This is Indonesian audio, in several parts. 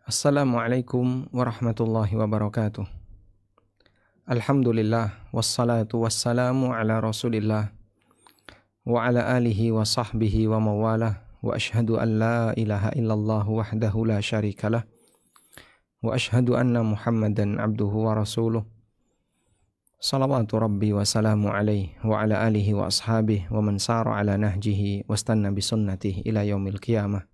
Assalamualaikum warahmatullahi wabarakatuh. Alhamdulillah wassalatu wassalamu ala Rasulillah wa ala alihi wa sahbihi wa mawalah wa ashhadu an la ilaha illallah wahdahu la syarikalah wa ashhadu anna Muhammadan abduhu wa rasuluh. Salawatu rabbi wa salamu alaihi wa ala alihi wa ashabihi wa man sara ala nahjihi wastanna bisunnatihi ila yaumil qiyamah.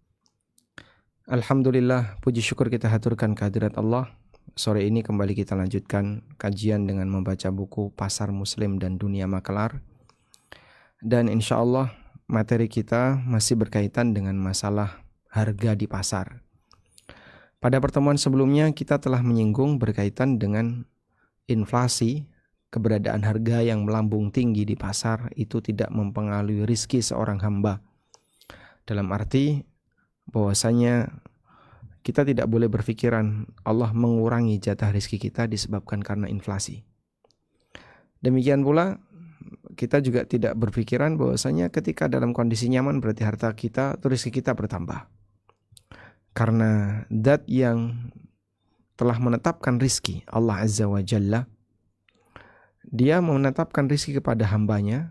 Alhamdulillah, puji syukur kita haturkan kehadirat Allah. Sore ini kembali kita lanjutkan kajian dengan membaca buku Pasar Muslim dan Dunia Makelar. Dan insya Allah materi kita masih berkaitan dengan masalah harga di pasar. Pada pertemuan sebelumnya kita telah menyinggung berkaitan dengan inflasi, keberadaan harga yang melambung tinggi di pasar itu tidak mempengaruhi rizki seorang hamba. Dalam arti bahwasanya kita tidak boleh berpikiran Allah mengurangi jatah rezeki kita disebabkan karena inflasi. Demikian pula kita juga tidak berpikiran bahwasanya ketika dalam kondisi nyaman berarti harta kita atau rezeki kita bertambah. Karena zat yang telah menetapkan rezeki, Allah Azza wa Jalla, Dia menetapkan rezeki kepada hambanya,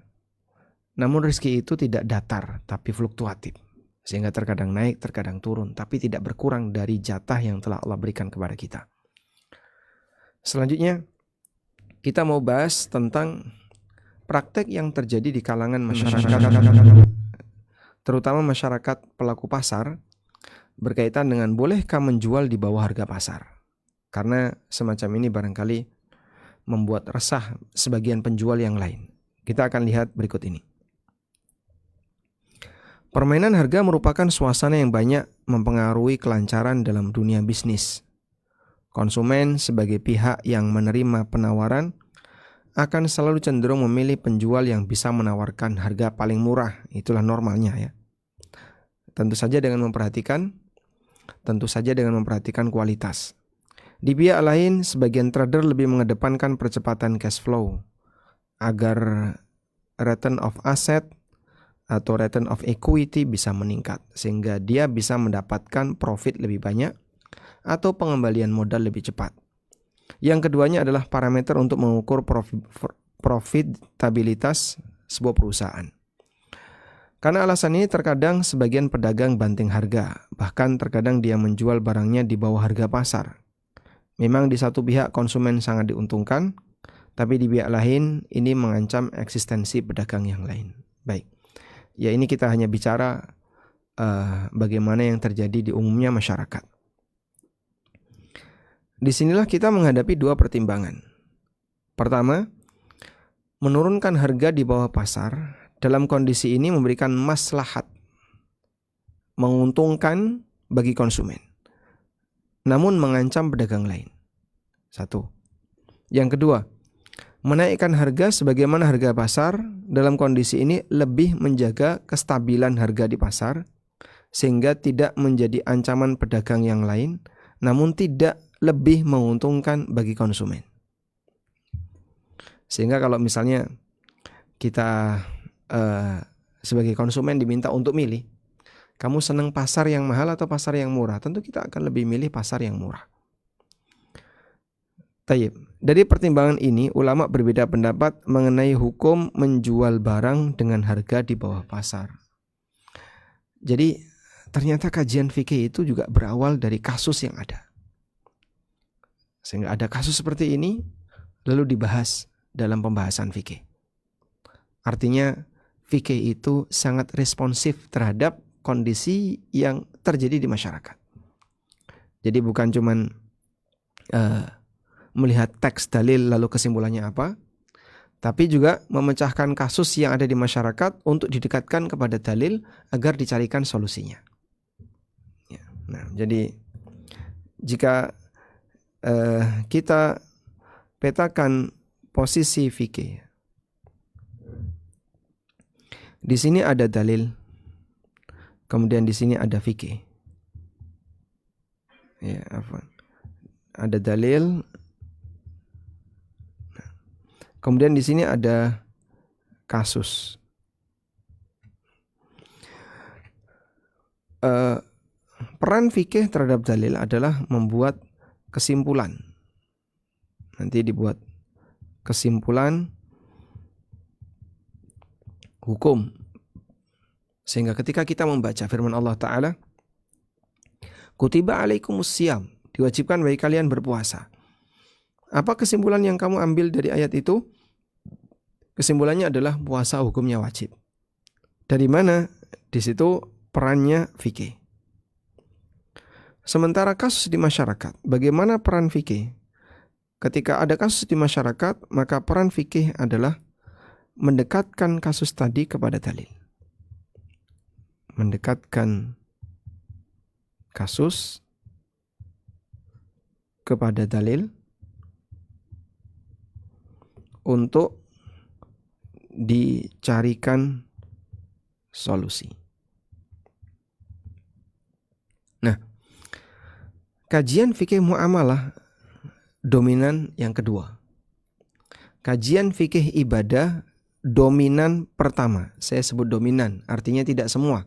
namun rezeki itu tidak datar tapi fluktuatif. Sehingga terkadang naik, terkadang turun, tapi tidak berkurang dari jatah yang telah Allah berikan kepada kita. Selanjutnya, kita mau bahas tentang praktek yang terjadi di kalangan masyarakat, terutama masyarakat pelaku pasar, berkaitan dengan bolehkah menjual di bawah harga pasar. Karena semacam ini barangkali membuat resah sebagian penjual yang lain. Kita akan lihat berikut ini. Permainan harga merupakan suasana yang banyak mempengaruhi kelancaran dalam dunia bisnis. Konsumen sebagai pihak yang menerima penawaran akan selalu cenderung memilih penjual yang bisa menawarkan harga paling murah. Itulah normalnya ya. Tentu saja dengan memperhatikan kualitas. Di pihak lain, sebagian trader lebih mengedepankan percepatan cash flow agar return of asset atau return of equity bisa meningkat sehingga dia bisa mendapatkan profit lebih banyak atau pengembalian modal lebih cepat. Yang keduanya adalah parameter untuk mengukur profitabilitas sebuah perusahaan. Karena alasan ini terkadang sebagian pedagang banting harga, bahkan terkadang dia menjual barangnya di bawah harga pasar. Memang di satu pihak konsumen sangat diuntungkan, tapi di pihak lain ini mengancam eksistensi pedagang yang lain. Baik. Ya, ini kita hanya bicara bagaimana yang terjadi di umumnya masyarakat. Disinilah kita menghadapi dua pertimbangan. Pertama, menurunkan harga di bawah pasar dalam kondisi ini memberikan maslahat, menguntungkan bagi konsumen, namun mengancam pedagang lain. Satu. Yang kedua, menaikkan harga sebagaimana harga pasar dalam kondisi ini lebih menjaga kestabilan harga di pasar sehingga tidak menjadi ancaman pedagang yang lain, namun tidak lebih menguntungkan bagi konsumen. Sehingga kalau misalnya kita sebagai konsumen diminta untuk milih, kamu senang pasar yang mahal atau pasar yang murah? Tentu kita akan lebih milih pasar yang murah. Tayyib. Dari pertimbangan ini, ulama berbeda pendapat mengenai hukum menjual barang dengan harga di bawah pasar. Jadi, ternyata kajian fikih itu juga berawal dari kasus yang ada. Sehingga ada kasus seperti ini, lalu dibahas dalam pembahasan fikih. Artinya, fikih itu sangat responsif terhadap kondisi yang terjadi di masyarakat. Jadi bukan cuman melihat teks dalil lalu kesimpulannya apa, tapi juga memecahkan kasus yang ada di masyarakat untuk didekatkan kepada dalil agar dicarikan solusinya. Ya, nah, jadi jika kita petakan posisi fikih, di sini ada dalil, kemudian di sini ada fikih. Ya, ada dalil. Kemudian di sini ada kasus. peran fikih terhadap dalil adalah membuat kesimpulan. Nanti dibuat kesimpulan hukum. Sehingga ketika kita membaca firman Allah Ta'ala, kutiba alaikumusiyam, diwajibkan bagi kalian berpuasa. Apa kesimpulan yang kamu ambil dari ayat itu? Kesimpulannya adalah puasa hukumnya wajib. Dari mana? Di situ perannya fikih. Sementara kasus di masyarakat, bagaimana peran fikih? Ketika ada kasus di masyarakat, maka peran fikih adalah mendekatkan kasus tadi kepada dalil. Mendekatkan kasus kepada dalil untuk dicarikan solusi. Nah, kajian fikih muamalah dominan yang kedua. Kajian fikih ibadah dominan pertama. Saya sebut dominan, artinya tidak semua.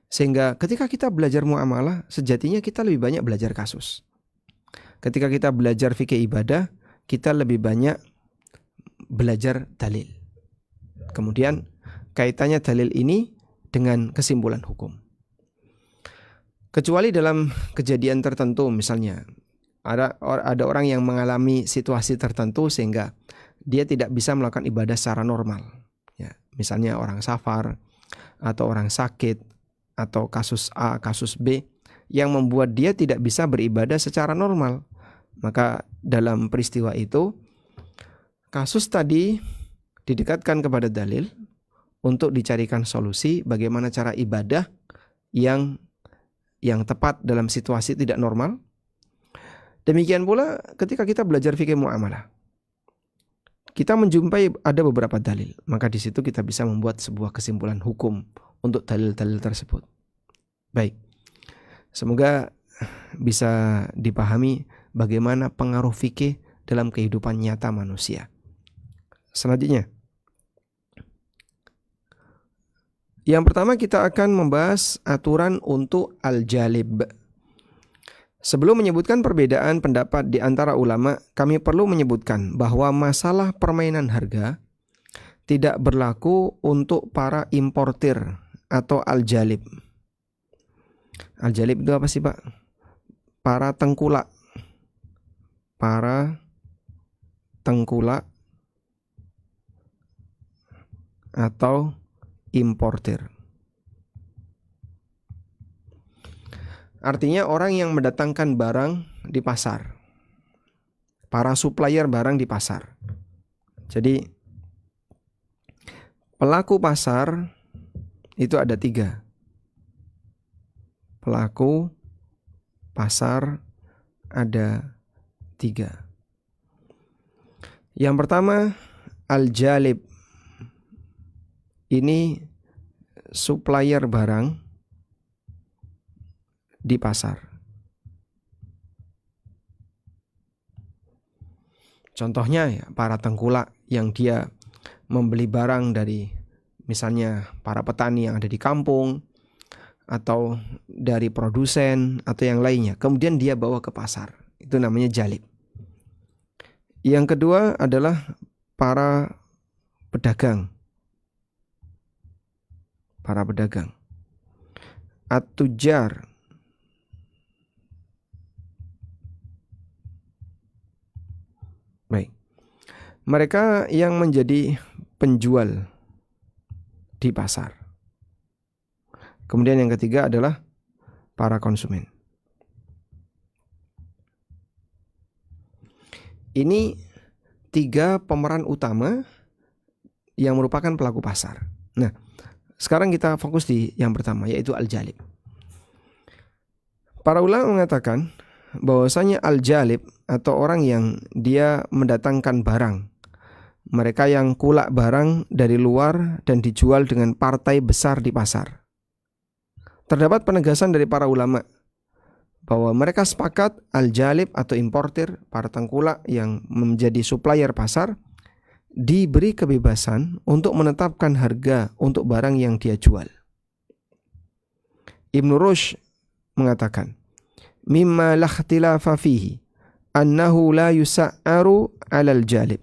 Sehingga ketika kita belajar muamalah, sejatinya kita lebih banyak belajar kasus. Ketika kita belajar fikih ibadah, kita lebih banyak belajar dalil. Kemudian kaitannya dalil ini dengan kesimpulan hukum. Kecuali dalam kejadian tertentu, misalnya ada orang yang mengalami situasi tertentu sehingga dia tidak bisa melakukan ibadah secara normal. Ya, misalnya orang safar atau orang sakit atau kasus A, kasus B yang membuat dia tidak bisa beribadah secara normal. Maka dalam peristiwa itu kasus tadi didekatkan kepada dalil untuk dicarikan solusi bagaimana cara ibadah yang tepat dalam situasi tidak normal. Demikian pula ketika kita belajar fikih muamalah, kita menjumpai ada beberapa dalil, maka di situ kita bisa membuat sebuah kesimpulan hukum untuk dalil-dalil tersebut. Baik, semoga bisa dipahami bagaimana pengaruh fikih dalam kehidupan nyata manusia. Selanjutnya, yang pertama kita akan membahas aturan untuk al-jalib. Sebelum menyebutkan perbedaan pendapat di antara ulama, kami perlu menyebutkan bahwa masalah permainan harga tidak berlaku untuk para importir atau al-jalib. Al-jalib itu apa sih, Pak? Para tengkulak. Para tengkulak atau importir. Artinya orang yang mendatangkan barang di pasar. Para supplier barang di pasar. Jadi pelaku pasar itu ada 3. Pelaku pasar ada 3. Yang pertama, al-jalib. Ini supplier barang di pasar. Contohnya ya, para tengkulak yang dia membeli barang dari misalnya para petani yang ada di kampung atau dari produsen atau yang lainnya, kemudian dia bawa ke pasar. Itu namanya jalib. Yang kedua adalah para pedagang. Para pedagang. At-tujar. Baik. Mereka yang menjadi penjual di pasar. Kemudian yang ketiga adalah para konsumen. Ini 3 pemeran utama yang merupakan pelaku pasar. Nah, sekarang kita fokus di yang pertama, yaitu al-jalib. Para ulama mengatakan bahwasanya al-jalib atau orang yang dia mendatangkan barang, mereka yang kulak barang dari luar dan dijual dengan partai besar di pasar. Terdapat penegasan dari para ulama bahwa mereka sepakat al-jalib atau importir, para tengkulak yang menjadi supplier pasar, diberi kebebasan untuk menetapkan harga untuk barang yang dia jual. Ibnu Rushd mengatakan, mimma la ikhtilafa fihi annahu la yusa'aru 'alal jalib.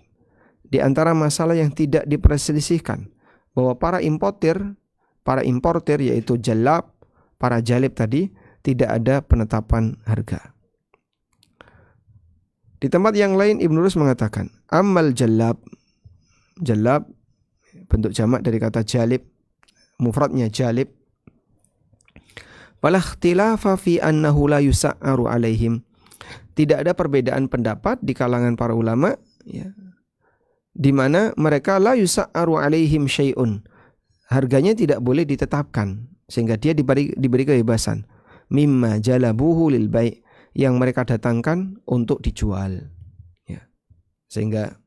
Di antara masalah yang tidak diperselisihkan bahwa para importir yaitu jalab, para jalib tadi tidak ada penetapan harga. Di tempat yang lain Ibnu Rus mengatakan, ammal jalab bentuk jamak dari kata jalib, mufradnya jalib. Fala ikhtilafa fi annahu la yusa'aru 'alaihim. Tidak ada perbedaan pendapat di kalangan para ulama, ya, di mana mereka la yusa'aru 'alaihim syai'un. Harganya tidak boleh ditetapkan sehingga dia diberi kebebasan. Mimma jalabuhu lil bai', yang mereka datangkan untuk dijual, ya. Sehingga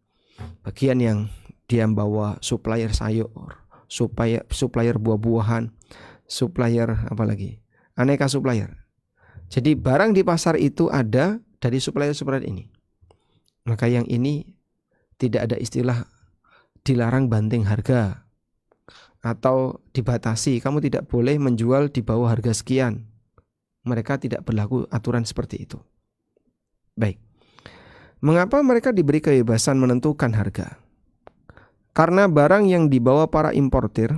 bagian yang dia bawa supplier sayur, supplier buah-buahan, supplier apalagi, aneka supplier. Jadi barang di pasar itu ada dari supplier-supplier ini. Maka yang ini tidak ada istilah dilarang banting harga atau dibatasi, kamu tidak boleh menjual di bawah harga sekian. Mereka tidak berlaku aturan seperti itu. Baik. Mengapa mereka diberi kebebasan menentukan harga? Karena barang yang dibawa para importir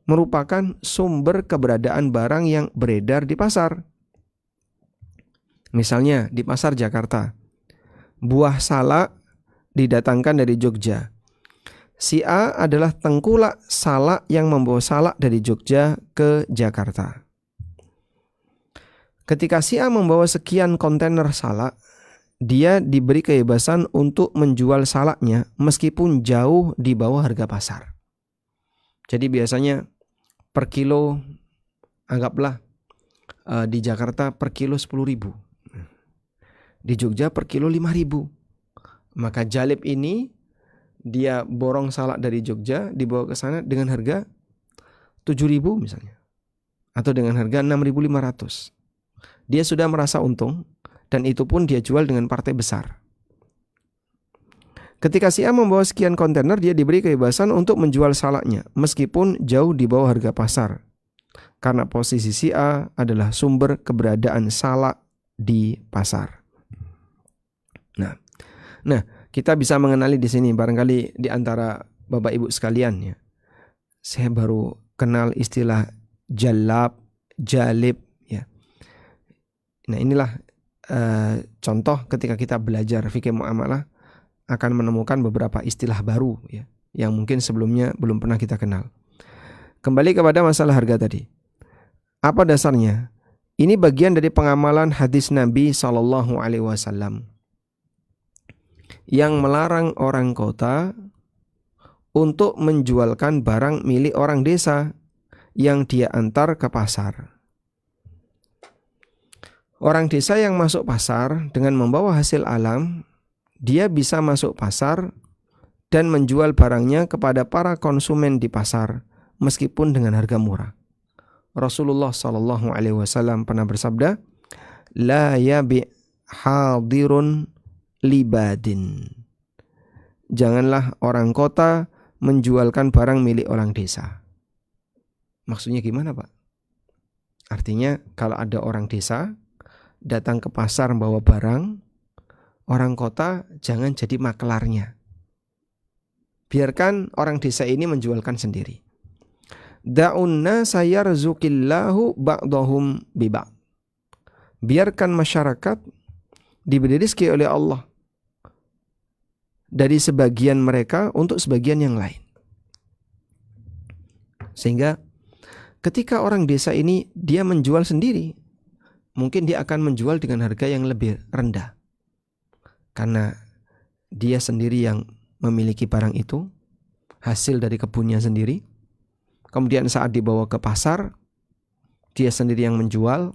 merupakan sumber keberadaan barang yang beredar di pasar. Misalnya di pasar Jakarta, buah salak didatangkan dari Jogja. Si A adalah tengkulak salak yang membawa salak dari Jogja ke Jakarta. Ketika si A membawa sekian kontainer salak, dia diberi kebebasan untuk menjual salaknya meskipun jauh di bawah harga pasar. Jadi biasanya per kilo, anggaplah di Jakarta per kilo 10.000, di Jogja per kilo 5.000. Maka jalib ini dia borong salak dari Jogja dibawa ke sana dengan harga 7.000 misalnya, atau dengan harga 6.500. Dia sudah merasa untung, dan itu pun dia jual dengan partai besar. Ketika si A membawa sekian kontainer, dia diberi kebebasan untuk menjual salaknya meskipun jauh di bawah harga pasar, karena posisi si A adalah sumber keberadaan salak di pasar. Nah, kita bisa mengenali di sini, barangkali di antara Bapak Ibu sekalian, ya, saya baru kenal istilah jalab, jalib, ya. Nah, inilah contoh ketika kita belajar fikih muamalah akan menemukan beberapa istilah baru, ya, yang mungkin sebelumnya belum pernah kita kenal. Kembali kepada masalah harga tadi. Apa dasarnya? Ini bagian dari pengamalan hadis Nabi SAW yang melarang orang kota untuk menjualkan barang milik orang desa yang dia antar ke pasar. Orang desa yang masuk pasar dengan membawa hasil alam, dia bisa masuk pasar dan menjual barangnya kepada para konsumen di pasar meskipun dengan harga murah. Rasulullah SAW pernah bersabda, la yabi' hadirun libadin. Janganlah orang kota menjualkan barang milik orang desa. Maksudnya gimana, Pak? Artinya kalau ada orang desa datang ke pasar membawa barang, orang kota jangan jadi maklarnya. Biarkan orang desa ini menjualkan sendiri. Da'unna sayarzuqillahu ba'dahum biba'. Biarkan masyarakat diberi rezeki oleh Allah dari sebagian mereka untuk sebagian yang lain. Sehingga ketika orang desa ini dia menjual sendiri, mungkin dia akan menjual dengan harga yang lebih rendah. Karena dia sendiri yang memiliki barang itu, hasil dari kebunnya sendiri. Kemudian saat dibawa ke pasar, dia sendiri yang menjual.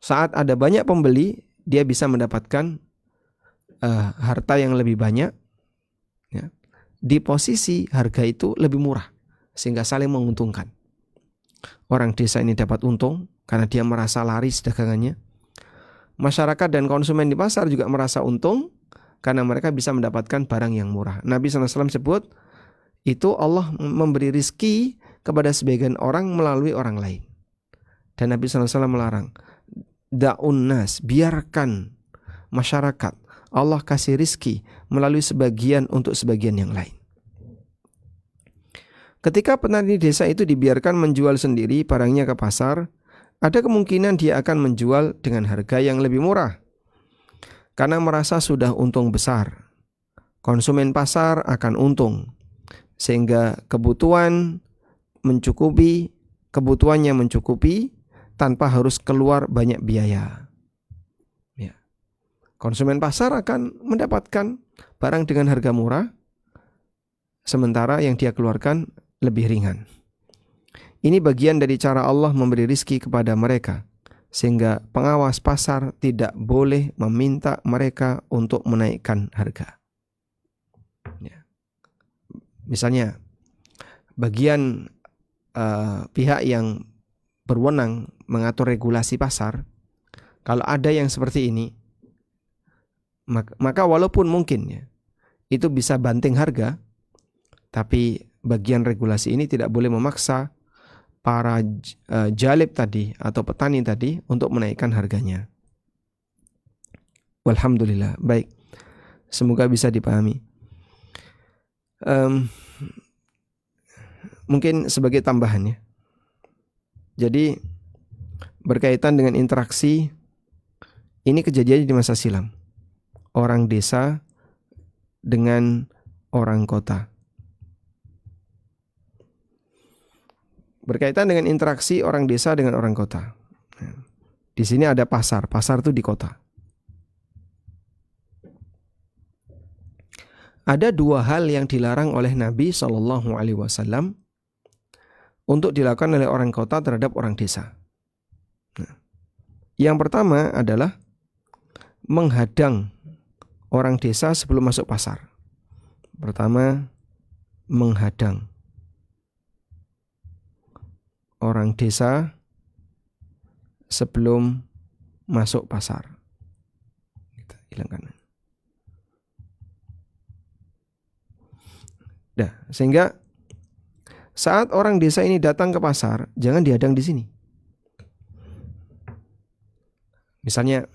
Saat ada banyak pembeli, dia bisa mendapatkan harta yang lebih banyak, ya, di posisi harga itu lebih murah, sehingga saling menguntungkan. Orang desa ini dapat untung karena dia merasa laris dagangannya. Masyarakat dan konsumen di pasar juga merasa untung karena mereka bisa mendapatkan barang yang murah. Nabi SAW sebut, itu Allah memberi rizki kepada sebagian orang melalui orang lain. Dan Nabi SAW melarang, da'un nas, biarkan masyarakat, Allah kasih rizki melalui sebagian untuk sebagian yang lain. Ketika petani desa itu dibiarkan menjual sendiri barangnya ke pasar, ada kemungkinan dia akan menjual dengan harga yang lebih murah karena merasa sudah untung besar. Konsumen pasar akan untung sehingga kebutuhannya mencukupi tanpa harus keluar banyak biaya. Ya. Konsumen pasar akan mendapatkan barang dengan harga murah, sementara yang dia keluarkan lebih ringan. Ini bagian dari cara Allah memberi rizki kepada mereka, sehingga pengawas pasar tidak boleh meminta mereka untuk menaikkan harga. Ya. Misalnya, bagian pihak yang berwenang mengatur regulasi pasar, kalau ada yang seperti ini, maka walaupun mungkin ya, itu bisa banting harga, tapi bagian regulasi ini tidak boleh memaksa para jalib tadi atau petani tadi untuk menaikkan harganya. Walhamdulillah, baik. Semoga bisa dipahami. Mungkin sebagai tambahan ya. Jadi berkaitan dengan interaksi, ini kejadian di masa silam. Orang desa dengan orang kota. Berkaitan dengan interaksi orang desa dengan orang kota. Di sini ada pasar itu di kota. Ada dua hal yang dilarang oleh Nabi SAW untuk dilakukan oleh orang kota terhadap orang desa. Yang pertama adalah menghadang orang desa sebelum masuk pasar. Pertama, menghadang orang desa sebelum masuk pasar. Kita hilangkan. Sehingga saat orang desa ini datang ke pasar, jangan dihadang di sini. Misalnya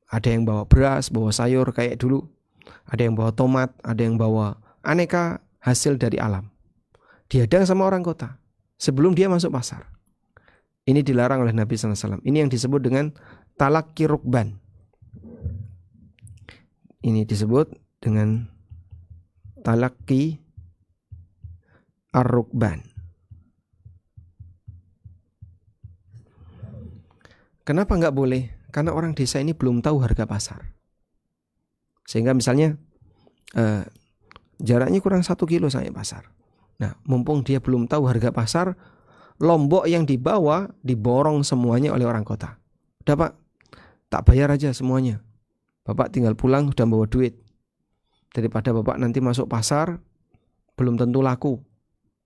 ada yang bawa beras, bawa sayur kayak dulu, ada yang bawa tomat, ada yang bawa aneka hasil dari alam. Dihadang sama orang kota sebelum dia masuk pasar. Ini dilarang oleh Nabi SAW. Ini yang disebut dengan talaqi rukban. Ini disebut dengan talaqi ar-rukban. Kenapa nggak boleh? Karena orang desa ini belum tahu harga pasar. Sehingga misalnya jaraknya kurang 1 kilo sampai pasar. Nah, mumpung dia belum tahu harga pasar, lombok yang dibawa diborong semuanya oleh orang kota. Udah Pak, tak bayar aja semuanya. Bapak tinggal pulang udah bawa duit. Daripada Bapak nanti masuk pasar belum tentu laku.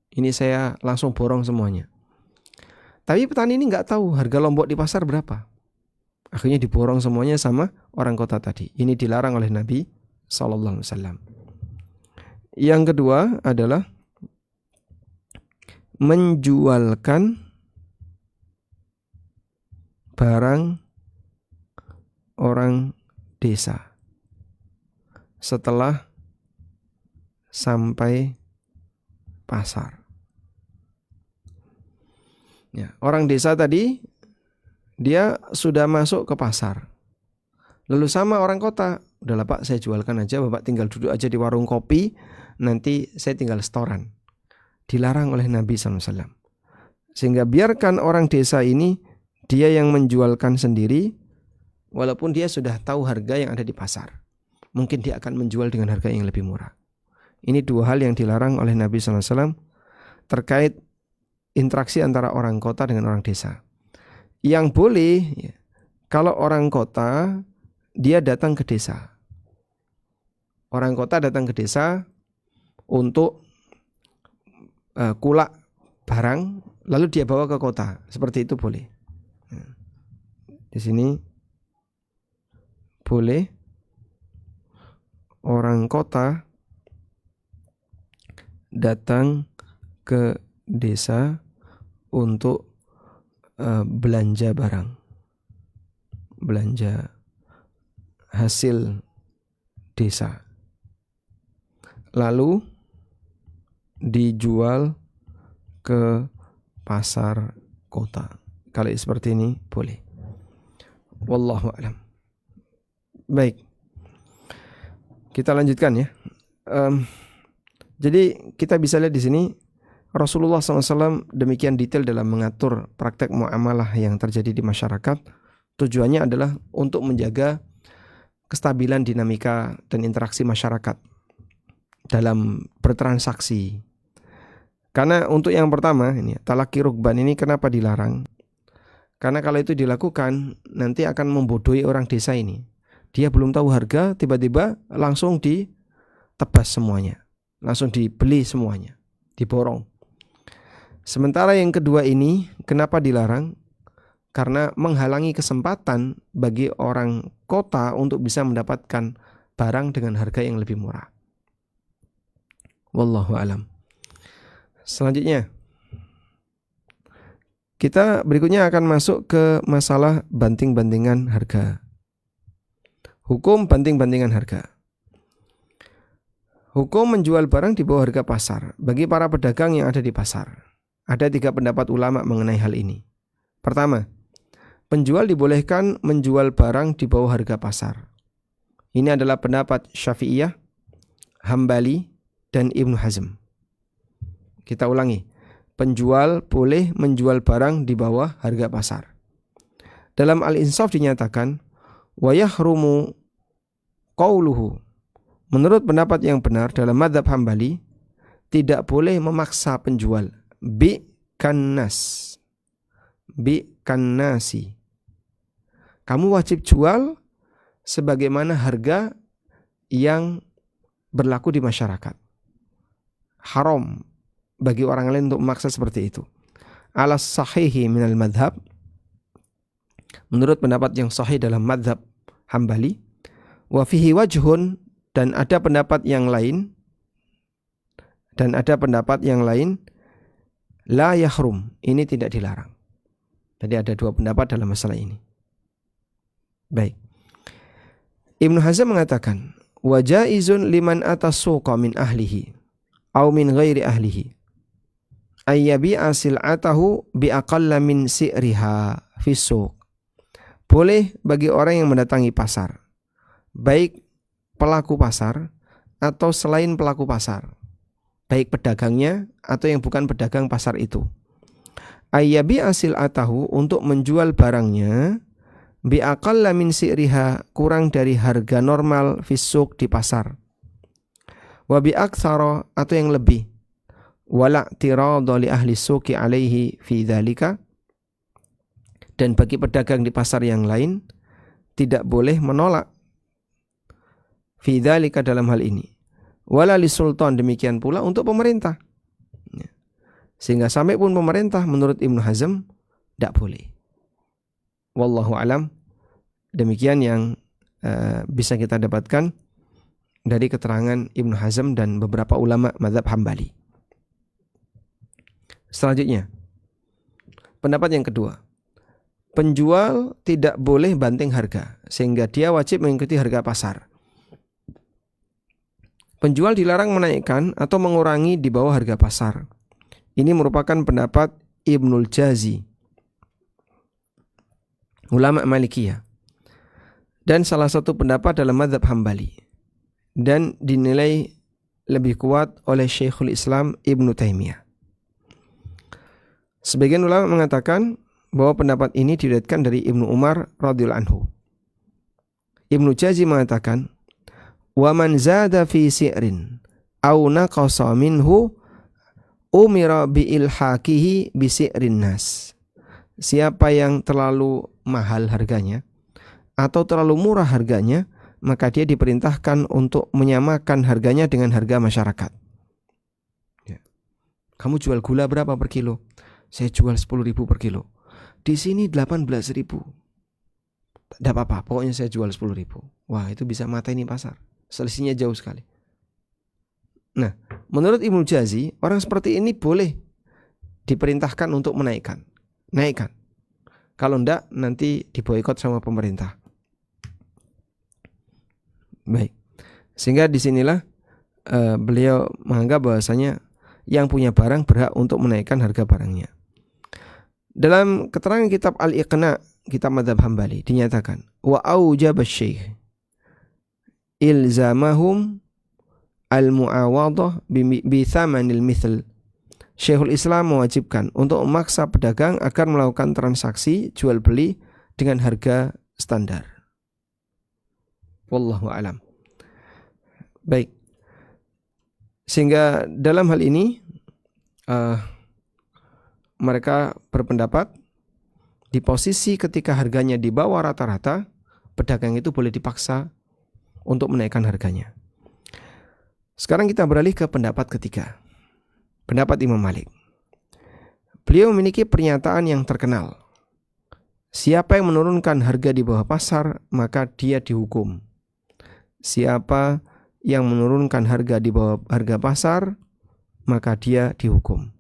Ini saya langsung borong semuanya. Tapi petani ini nggak tahu harga lombok di pasar berapa. Akhirnya diborong semuanya sama orang kota tadi. Ini dilarang oleh Nabi SAW. Yang kedua adalah menjualkan barang orang desa setelah sampai pasar. Ya, orang desa tadi dia sudah masuk ke pasar. Lalu sama orang kota, udahlah Pak, saya jualkan aja, Bapak tinggal duduk aja di warung kopi, nanti saya tinggal setoran. Dilarang oleh Nabi SAW. Sehingga biarkan orang desa ini dia yang menjualkan sendiri, walaupun dia sudah tahu harga yang ada di pasar. Mungkin dia akan menjual dengan harga yang lebih murah. Ini dua hal yang dilarang oleh Nabi SAW terkait interaksi antara orang kota dengan orang desa. Yang boleh ya, kalau orang kota dia datang ke desa. Orang kota datang ke desa untuk kulak barang, lalu dia bawa ke kota. Seperti itu boleh. Di sini boleh orang kota datang ke desa untuk belanja barang. belanja hasil desa, lalu dijual ke pasar kota. Kalau seperti ini boleh. Wallahu a'lam. Baik, kita lanjutkan ya. Jadi kita bisa lihat di sini Rasulullah SAW demikian detail dalam mengatur praktek muamalah yang terjadi di masyarakat. Tujuannya adalah untuk menjaga kestabilan dinamika dan interaksi masyarakat dalam bertransaksi. Karena untuk yang pertama ini talaki rukban ini kenapa dilarang? Karena kalau itu dilakukan nanti akan membodohi orang desa ini. Dia belum tahu harga, tiba-tiba langsung ditebas semuanya, langsung dibeli semuanya, diborong. Sementara yang kedua ini kenapa dilarang? Karena menghalangi kesempatan bagi orang kota untuk bisa mendapatkan barang dengan harga yang lebih murah. Wallahu alam. Selanjutnya, kita berikutnya akan masuk ke masalah banting-bantingan harga. Hukum banting-bantingan harga. Hukum menjual barang di bawah harga pasar bagi para pedagang yang ada di pasar. Ada 3 pendapat ulama mengenai hal ini. Pertama, penjual dibolehkan menjual barang di bawah harga pasar. Ini adalah pendapat Syafi'iyah, Hambali, dan Ibnu Hazm. Kita ulangi, penjual boleh menjual barang di bawah harga pasar. Dalam Al-Insaf dinyatakan, wa yahrumu qauluhu. Menurut pendapat yang benar dalam mazhab Hambali, tidak boleh memaksa penjual bi kannasi. Kamu wajib jual sebagaimana harga yang berlaku di masyarakat. Haram bagi orang lain untuk memaksa seperti itu. Alas sahihi minal madhab, menurut pendapat yang sahih dalam madhab Hambali, wa fihi wajhun, dan ada pendapat yang lain, la yahrum, ini tidak dilarang. Jadi ada 2 pendapat dalam masalah ini. Baik. Ibnu Hazm mengatakan, wa jaizun liman atasuqa min ahlihi au min ghairi ahlihi ayyabi'a sil'atahu bi aqalla min si'riha fi suq. Boleh bagi orang yang mendatangi pasar, baik pelaku pasar atau selain pelaku pasar, baik pedagangnya atau yang bukan pedagang pasar itu, ayyabi'a sil'atahu, untuk menjual barangnya, bi aqalla min si'riha, kurang dari harga normal fi suq, di pasar, wa bi aktsara, atau yang lebih, wala tirada li ahli suqi alaihi fi dzalika, dan bagi pedagang di pasar yang lain tidak boleh menolak fi dzalika, dalam hal ini, wala li sultan, demikian pula untuk pemerintah. Sehingga sampai pun pemerintah menurut Ibnu Hazm tidak boleh. Wallahu alam. Demikian yang bisa kita dapatkan dari keterangan Ibnu Hazm dan beberapa ulama mazhab Hambali. Selanjutnya, pendapat yang kedua, penjual tidak boleh banting harga sehingga dia wajib mengikuti harga pasar. Penjual dilarang menaikkan atau mengurangi di bawah harga pasar. Ini merupakan pendapat Ibnul Jazi, ulama Malikiyah, dan salah satu pendapat dalam mazhab Hambali, dan dinilai lebih kuat oleh Syekhul Islam Ibnu Taimiyah. Sebagian ulama mengatakan bahwa pendapat ini diriwayatkan dari Ibnu Umar radhiyallahu anhu. Ibnu Jazi mengatakan, wa man zada fi si'rin aw naqasa minhu umira bi ilhaqihi bi si'rin nas. Siapa yang terlalu mahal harganya atau terlalu murah harganya, maka dia diperintahkan untuk menyamakan harganya dengan harga masyarakat. Ya. Kamu jual gula berapa per kilo? Saya jual 10.000 per kilo. Di sini 18.000. Tidak apa-apa, pokoknya saya jual 10.000. Wah, itu bisa mata ini pasar. Selisihnya jauh sekali. Nah, menurut Ibnu Jazi, orang seperti ini boleh diperintahkan untuk menaikkan. Naikkan. Kalau enggak, nanti diboikot sama pemerintah. Baik. Sehingga disinilah beliau menganggap bahwasanya yang punya barang berhak untuk menaikkan harga barangnya. Dalam keterangan kitab Al-Iqna, kitab Madzhab Hambali, dinyatakan wa aujaba asy-syekh ilzamahum al-mu'awadah bi thamanil mithl. Syekhul Islam mewajibkan untuk memaksa pedagang agar melakukan transaksi jual beli dengan harga standar. Wallahu a'lam. Baik. Sehingga dalam hal ini mereka berpendapat di posisi ketika harganya di bawah rata-rata, pedagang itu boleh dipaksa untuk menaikkan harganya. Sekarang kita beralih ke pendapat ketiga. Pendapat Imam Malik. Beliau memiliki pernyataan yang terkenal. Siapa yang menurunkan harga di bawah pasar, maka dia dihukum. Siapa yang menurunkan harga di bawah harga pasar, maka dia dihukum.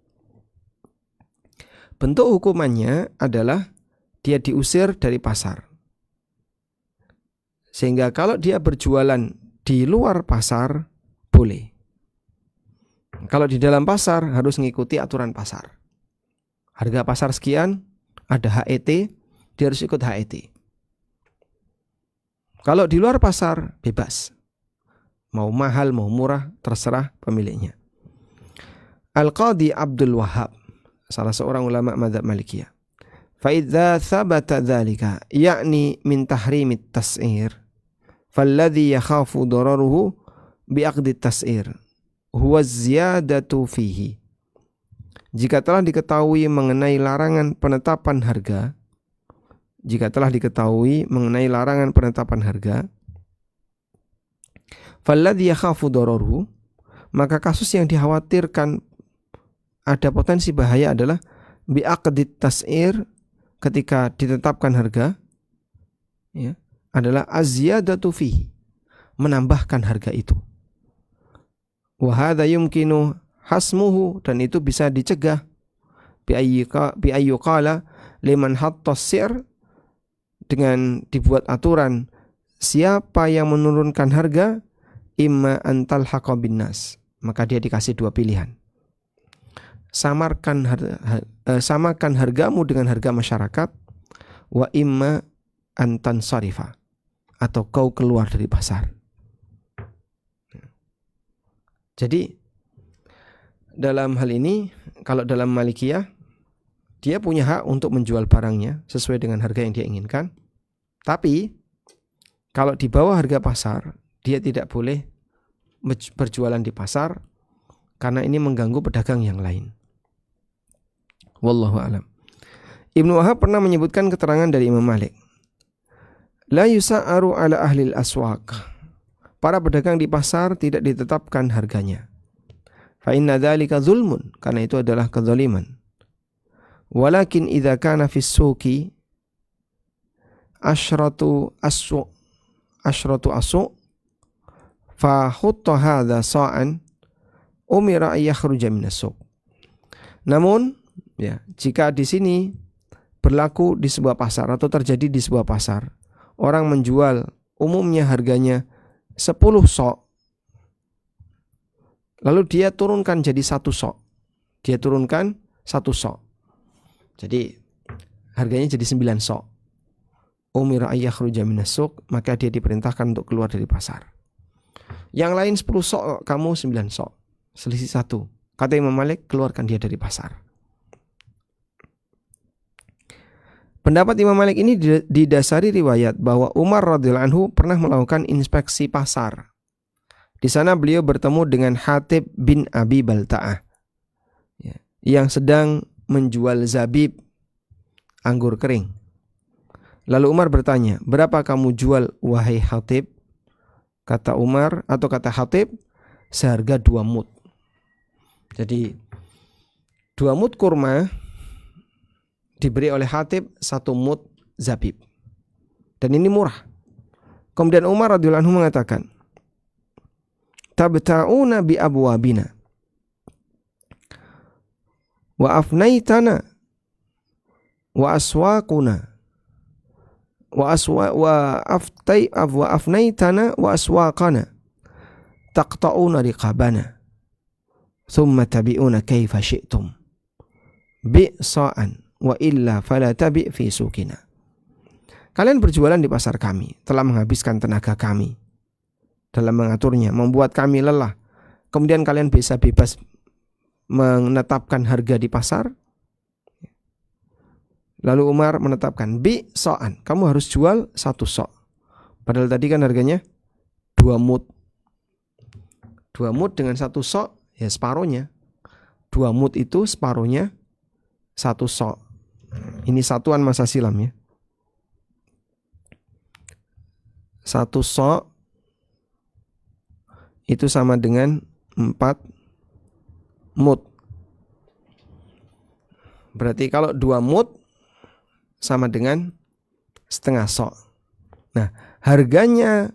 Bentuk hukumannya adalah dia diusir dari pasar. Sehingga kalau dia berjualan di luar pasar, boleh. Kalau di dalam pasar harus mengikuti aturan pasar. Harga pasar sekian, ada HET, dia harus ikut HET. Kalau di luar pasar, bebas. Mau mahal, mau murah, terserah pemiliknya. Al-Qadhi Abdul Wahhab, salah seorang ulama madzhab Malikiyah. Fa idza thabata dzalika, yakni min tahrimit tas'ir, falladhi yakhafu dararuhu bi aqdi tas'ir huwa ziyadatu fihi. Jika telah diketahui mengenai larangan penetapan harga, falladhi yakhafu dararuhu, maka kasus yang dikhawatirkan ada potensi bahaya adalah bi'aqdit tas'ir, ketika ditetapkan harga, ya, adalah az-ziyadatu fihi, menambahkan harga itu. Wa hadza yumkinu hasmuhu, dan itu bisa dicegah bi ayyuqala liman hatta as-sir, dengan dibuat aturan siapa yang menurunkan harga, imma antal haqa bin nas, maka dia dikasih dua pilihan. Samakan hargamu dengan harga masyarakat, wa imma antan sarifa, atau kau keluar dari pasar. Jadi dalam hal ini, kalau dalam Malikiyah, dia punya hak untuk menjual barangnya sesuai dengan harga yang dia inginkan. Tapi kalau di bawah harga pasar, dia tidak boleh berjualan di pasar karena ini mengganggu pedagang yang lain. Wallahu a'lam. Ibnu Wahab pernah menyebutkan keterangan dari Imam Malik. La yusa'aru ala ahlil aswaq. Para pedagang di pasar tidak ditetapkan harganya. Fa inna dzalika zulmun, karena itu adalah kezaliman. Walakin idza kana fis suqi asyratu asu fa hutta hadza sa'an umira ay yakhruja minas suq. Namun, ya, jika di sini berlaku di sebuah pasar atau terjadi di sebuah pasar, orang menjual umumnya harganya 10 sok, lalu dia turunkan jadi 1 sok, dia turunkan 1 sok, jadi harganya jadi 9 sok. Umira ay yakhruja minas suq, maka dia diperintahkan untuk keluar dari pasar. Yang lain 10 sok, kamu 9 sok, selisih 1. Kata Imam Malik, keluarkan dia dari pasar. Pendapat Imam Malik ini didasari riwayat bahwa Umar radhiyallahu anhu pernah melakukan inspeksi pasar. Di sana beliau bertemu dengan Hatib bin Abi Balta'ah, ya, yang sedang menjual zabib, anggur kering. Lalu Umar bertanya, berapa kamu jual wahai Hatib? Kata Umar, atau kata Hatib, seharga 2 mud. Jadi 2 mud kurma diberi oleh Hatib 1 mud zabib, dan ini murah. Kemudian Umar radhiyallahu anhu mengatakan, tabta'una bi abwabina wa afnaitana wa aswaquna wa afnaitana wa aswaqana taqta'una riqabana thumma tabi'una kaifa syi'tum bi'sa'an wa illa fala tabi' fi suqina. Kalian berjualan di pasar kami, telah menghabiskan tenaga kami dalam mengaturnya, membuat kami lelah. Kemudian kalian bisa bebas menetapkan harga di pasar. Lalu Umar menetapkan bi'sa'an, kamu harus jual 1 sok. Padahal tadi kan harganya 2 mud. 2 mud dengan 1 sok, ya separohnya. 2 mud itu separohnya 1 sok. Ini satuan masa silam ya. 1 sok itu sama dengan 4 mud. Berarti kalau 2 mud sama dengan setengah sok. Nah, harganya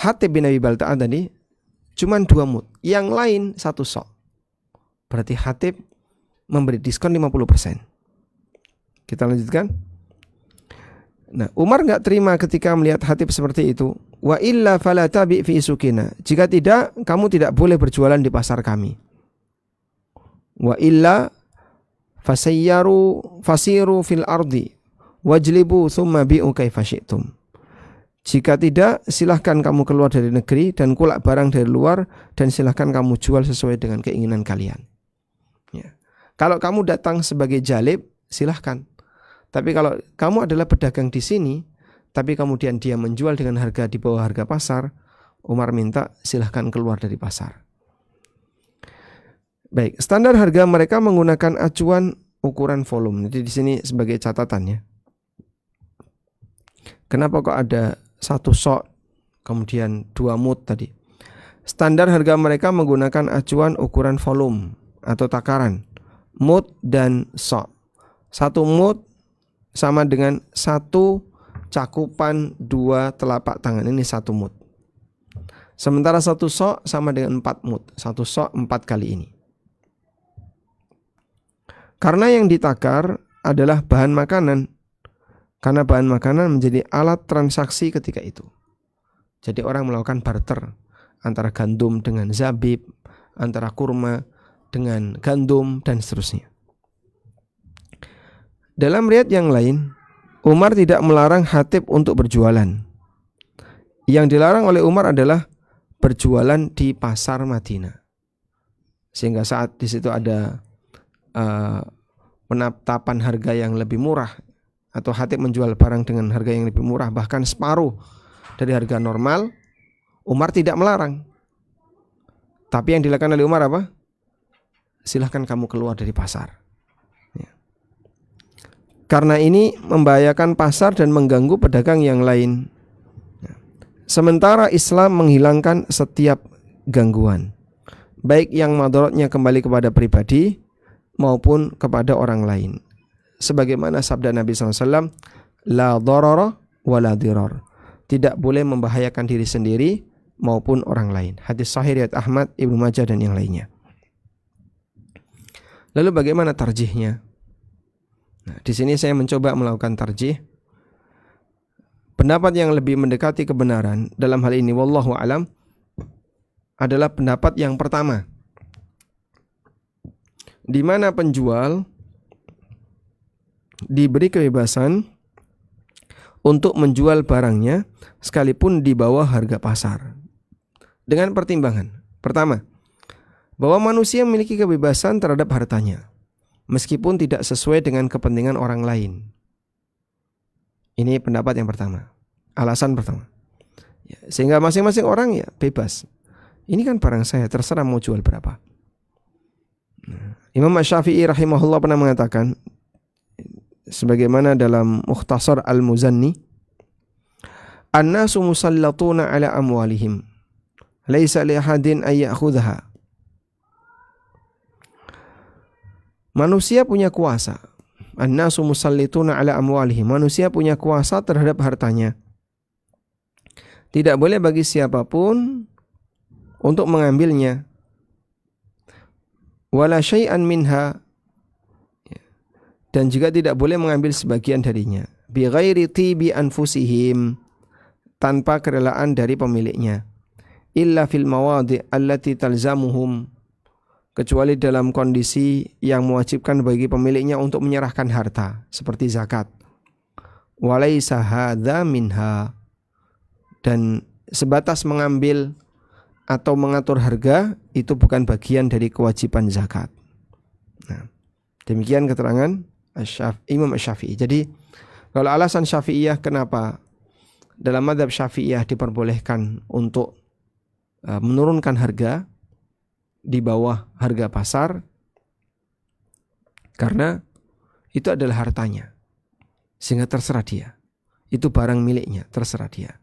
Hatib bin Abi Balta'ah tadi cuman 2 mud, yang lain 1 sok. Berarti Hatib memberi diskon 50%. Kita lanjutkan. Nah, Umar enggak terima ketika melihat Hatib seperti itu. Wa illa fala tabi' fi sukina. Jika tidak, kamu tidak boleh berjualan di pasar kami. Wa illa fasiru fil ardi wajlibu thumma bi'u kaifa syi'tum. Jika tidak, silahkan kamu keluar dari negeri dan kulak barang dari luar, dan silahkan kamu jual sesuai dengan keinginan kalian. Ya. Kalau kamu datang sebagai jalib, silahkan. Tapi kalau kamu adalah pedagang di sini, tapi kemudian dia menjual dengan harga di bawah harga pasar, Umar minta silahkan keluar dari pasar. Baik, standar harga mereka menggunakan acuan ukuran volume. Jadi di sini sebagai catatan ya. Kenapa kok ada 1 sok kemudian 2 mud tadi? Standar harga mereka menggunakan acuan ukuran volume atau takaran, mud dan sok. 1 mud sama dengan 1 cakupan 2 telapak tangan, ini 1 mud. Sementara 1 sok sama dengan 4 mud, 1 sok 4 kali ini. Karena yang ditakar adalah bahan makanan, karena bahan makanan menjadi alat transaksi ketika itu. Jadi orang melakukan barter antara gandum dengan zabib, antara kurma dengan gandum dan seterusnya. Dalam riwayat yang lain, Umar tidak melarang Hatib untuk berjualan. Yang dilarang oleh Umar adalah berjualan di pasar Madinah. Sehingga saat di situ ada penetapan harga yang lebih murah, atau Hatib menjual barang dengan harga yang lebih murah, bahkan separuh dari harga normal, Umar tidak melarang. Tapi yang dilakukan oleh Umar apa? Silahkan kamu keluar dari pasar. Karena ini membahayakan pasar dan mengganggu pedagang yang lain. Sementara Islam menghilangkan setiap gangguan, baik yang madaratnya kembali kepada pribadi maupun kepada orang lain. Sebagaimana sabda Nabi SAW, la dharara wa la dirar. Tidak boleh membahayakan diri sendiri maupun orang lain. Hadis sahih riwayat Ahmad, Ibnu Majah dan yang lainnya. Lalu bagaimana tarjihnya? Nah, di sini saya mencoba melakukan tarjih. Pendapat yang lebih mendekati kebenaran dalam hal ini wallahu alam adalah pendapat yang pertama, di mana penjual diberi kebebasan untuk menjual barangnya sekalipun di bawah harga pasar. Dengan pertimbangan. Pertama, bahwa manusia memiliki kebebasan terhadap hartanya, meskipun tidak sesuai dengan kepentingan orang lain. Ini pendapat yang pertama. Alasan pertama. Sehingga masing-masing orang ya bebas. Ini kan barang saya, terserah mau jual berapa. Imam Syafi'i rahimahullah pernah mengatakan, sebagaimana dalam Mukhtasar Al-Muzanni, An-nasu musallatuna ala amwalihim, laisa li ahadin ay ya'khudhaha. Manusia punya kuasa. An-nasu musallituna ala amwalihim. Manusia punya kuasa terhadap hartanya. Tidak boleh bagi siapapun untuk mengambilnya. Wala syai'an minha. Dan juga tidak boleh mengambil sebagian darinya. bi ghairi tibi anfusihim, tanpa kerelaan dari pemiliknya, illa fil mawadi' allati talzamuhum, kecuali dalam kondisi yang mewajibkan bagi pemiliknya untuk menyerahkan harta seperti zakat. Walaysa hadza minha, dan sebatas mengambil atau mengatur harga itu bukan bagian dari kewajiban zakat. Nah, demikian keterangan Imam Syafi'i. Jadi kalau alasan Syafi'iyah kenapa dalam mazhab Syafi'iyah diperbolehkan untuk menurunkan harga di bawah harga pasar, karena itu adalah hartanya, sehingga terserah dia. Itu barang miliknya, terserah dia.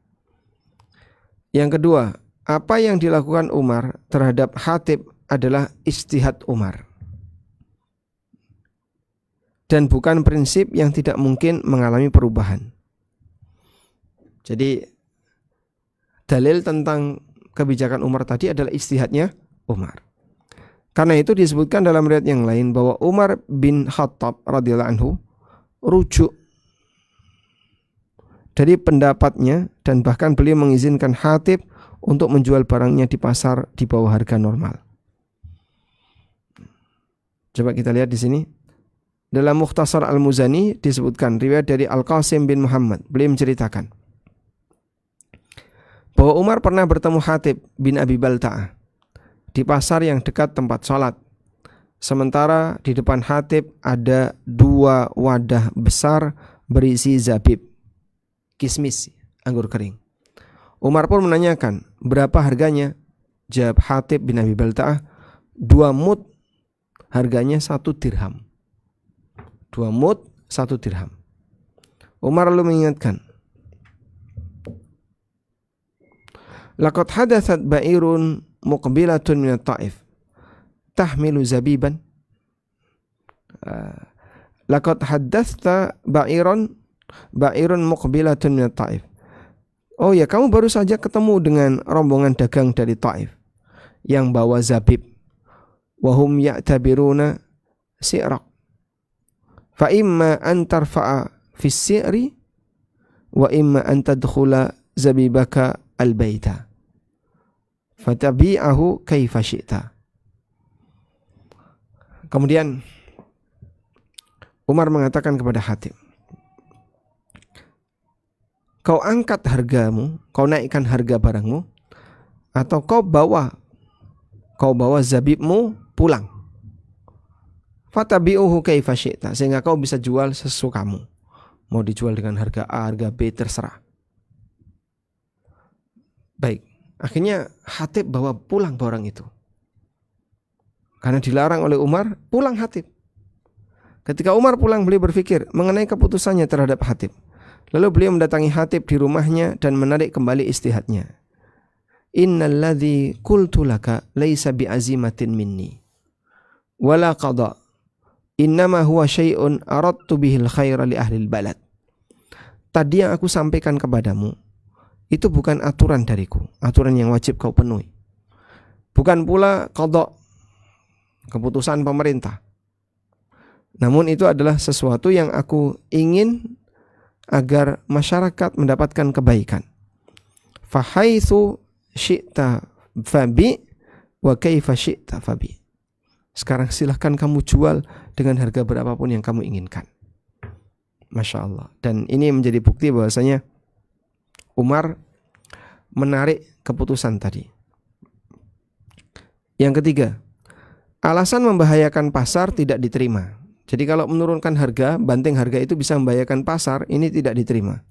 Yang kedua, apa yang dilakukan Umar terhadap Hatib adalah ijtihad Umar, dan bukan prinsip yang tidak mungkin mengalami perubahan. Jadi dalil tentang kebijakan Umar tadi adalah ijtihadnya Umar. Karena itu disebutkan dalam riwayat yang lain bahwa Umar bin Khattab radhiyallahu anhu rujuk dari pendapatnya, dan bahkan beliau mengizinkan Hatib untuk menjual barangnya di pasar di bawah harga normal. Coba kita lihat di sini. Dalam Mukhtasar Al-Muzani disebutkan riwayat dari Al-Qasim bin Muhammad. Beliau menceritakan bahwa Umar pernah bertemu Hatib bin Abi Balta'ah di pasar yang dekat tempat sholat. Sementara di depan Hatib ada 2 wadah besar berisi zabib, kismis, anggur kering. Umar pun menanyakan, berapa harganya? Jawab Hatib bin Abi Balta'ah, 2 mud, harganya 1 dirham. 2 mud, 1 dirham. Umar lalu mengingatkan, laqad hadathat ba'irun muqbilatun minat Taif tahmilu zabiban. Laqad haddathta ba'irun muqbilatun minat Taif. Oh ya, kamu baru saja ketemu dengan rombongan dagang dari Taif yang bawa zabib. Wahum ya'tabiruna si'raq. Fa imma an tarfa'a fis si'ri wa imma an tadkhula zabibaka al-baita. Fatabi'ahu kaifa syi'ta. Kemudian Umar mengatakan kepada Hatib, kau angkat hargamu, kau naikkan harga barangmu, atau kau bawa zabibmu pulang. Fatabi'uhu kaifa syi'ta, sehingga kau bisa jual sesukamu. Mau dijual dengan harga A, harga B, terserah. Baik, akhirnya Hatib bawa pulang barang itu. Karena dilarang oleh Umar, pulang Hatib. Ketika Umar pulang, beliau berpikir mengenai keputusannya terhadap Hatib. Lalu beliau mendatangi Hatib di rumahnya dan menarik kembali istihadnya. Innalladzi qultu laka laisa bi'azimatin minni wala qada. Innama huwa syai'un aradtu bihil khaira li ahlil balad. Tadi yang aku sampaikan kepadamu itu bukan aturan dariku, aturan yang wajib kau penuhi. Bukan pula qada, keputusan pemerintah. Namun itu adalah sesuatu yang aku ingin agar masyarakat mendapatkan kebaikan. Fahaitsu syi'ta fabi wa kaifa syi'ta fabi. Sekarang silahkan kamu jual dengan harga berapapun yang kamu inginkan. Masya Allah. Dan ini menjadi bukti bahwasanya Umar menarik keputusan tadi. Yang ketiga, alasan membahayakan pasar tidak diterima. Jadi kalau menurunkan harga, banting harga itu bisa membahayakan pasar, ini tidak diterima.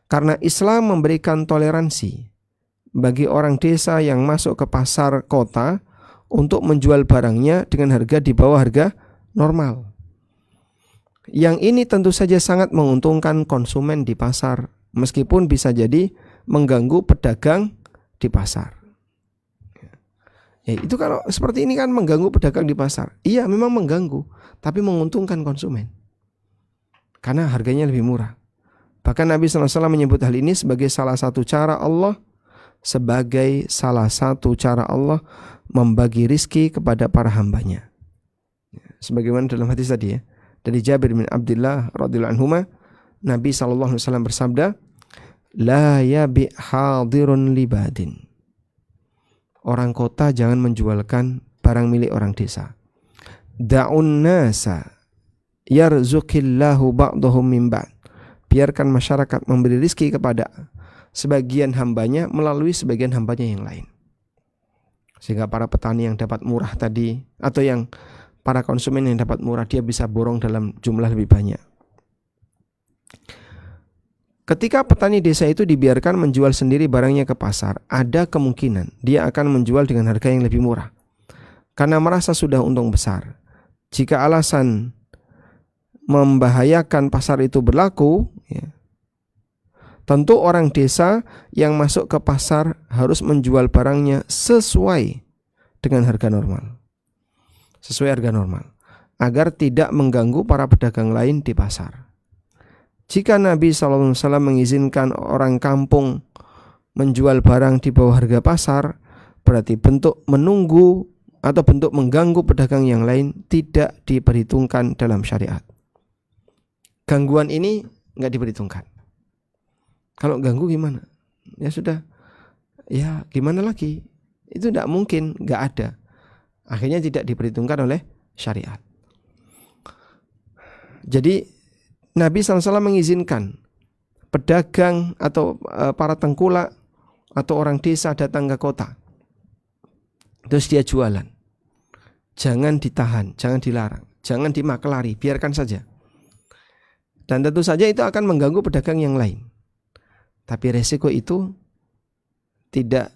Karena Islam memberikan toleransi bagi orang desa yang masuk ke pasar kota untuk menjual barangnya dengan harga di bawah harga normal. Yang ini tentu saja sangat menguntungkan konsumen di pasar, meskipun bisa jadi mengganggu pedagang di pasar. Ya, itu kalau seperti ini kan mengganggu pedagang di pasar. Iya, memang mengganggu, tapi menguntungkan konsumen karena harganya lebih murah. Bahkan Nabi SAW menyebut hal ini sebagai salah satu cara Allah membagi rizki kepada para hambanya. Sebagaimana dalam hadis tadi ya, dari Jabir bin Abdullah radhiyallahu anhuma, Nabi SAW bersabda, la yabi hadirun libadin. Orang kota jangan menjualkan barang milik orang desa. Da'un nasa yarzuqillahu ba'dahum min ba'd. Biarkan masyarakat memberi rizki kepada sebagian hambanya melalui sebagian hambanya yang lain. Sehingga para petani yang dapat murah tadi, atau yang para konsumen yang dapat murah, dia bisa borong dalam jumlah lebih banyak. Ketika petani desa itu dibiarkan menjual sendiri barangnya ke pasar, ada kemungkinan dia akan menjual dengan harga yang lebih murah karena merasa sudah untung besar. Jika alasan membahayakan pasar itu berlaku, ya, tentu orang desa yang masuk ke pasar harus menjual barangnya sesuai dengan harga normal. Sesuai harga normal, agar tidak mengganggu para pedagang lain di pasar. Jika Nabi SAW mengizinkan orang kampung menjual barang di bawah harga pasar, berarti bentuk menunggu atau bentuk mengganggu pedagang yang lain tidak diperhitungkan dalam syariat. Gangguan ini nggak diperhitungkan. Kalau ganggu gimana? Ya sudah, ya gimana lagi? Itu tidak mungkin, nggak ada. Akhirnya tidak diperhitungkan oleh syariat. Jadi Nabi SAW mengizinkan pedagang atau para tengkulak atau orang desa datang ke kota, terus dia jualan. Jangan ditahan, jangan dilarang, jangan dimaklari, biarkan saja. Dan tentu saja itu akan mengganggu pedagang yang lain. Tapi resiko itu tidak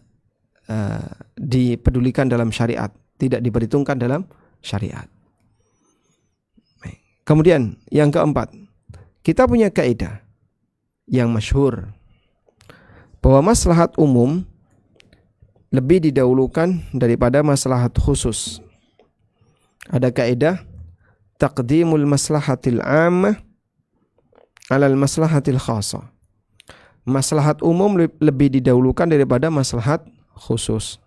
dipedulikan dalam syariat, tidak diperhitungkan dalam syariat. Kemudian yang keempat, kita punya kaidah yang masyhur bahwa maslahat umum lebih didahulukan daripada maslahat khusus. Ada kaidah taqdimul maslahatil 'ammah 'alal maslahatil khassah. Maslahat umum lebih didahulukan daripada maslahat khusus.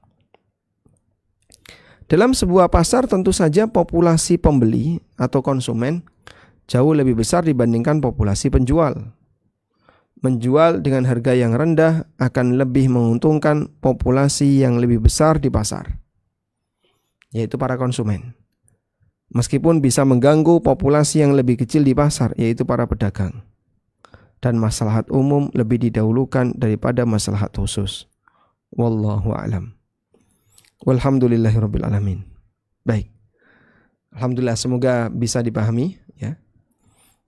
Dalam sebuah pasar tentu saja populasi pembeli atau konsumen jauh lebih besar dibandingkan populasi penjual. Menjual dengan harga yang rendah akan lebih menguntungkan populasi yang lebih besar di pasar, yaitu para konsumen. Meskipun bisa mengganggu populasi yang lebih kecil di pasar, yaitu para pedagang. Dan maslahat umum lebih didahulukan daripada maslahat khusus. Wallahu a'lam. Walhamdulillahirabbil alamin. Baik. Alhamdulillah, semoga bisa dipahami, ya.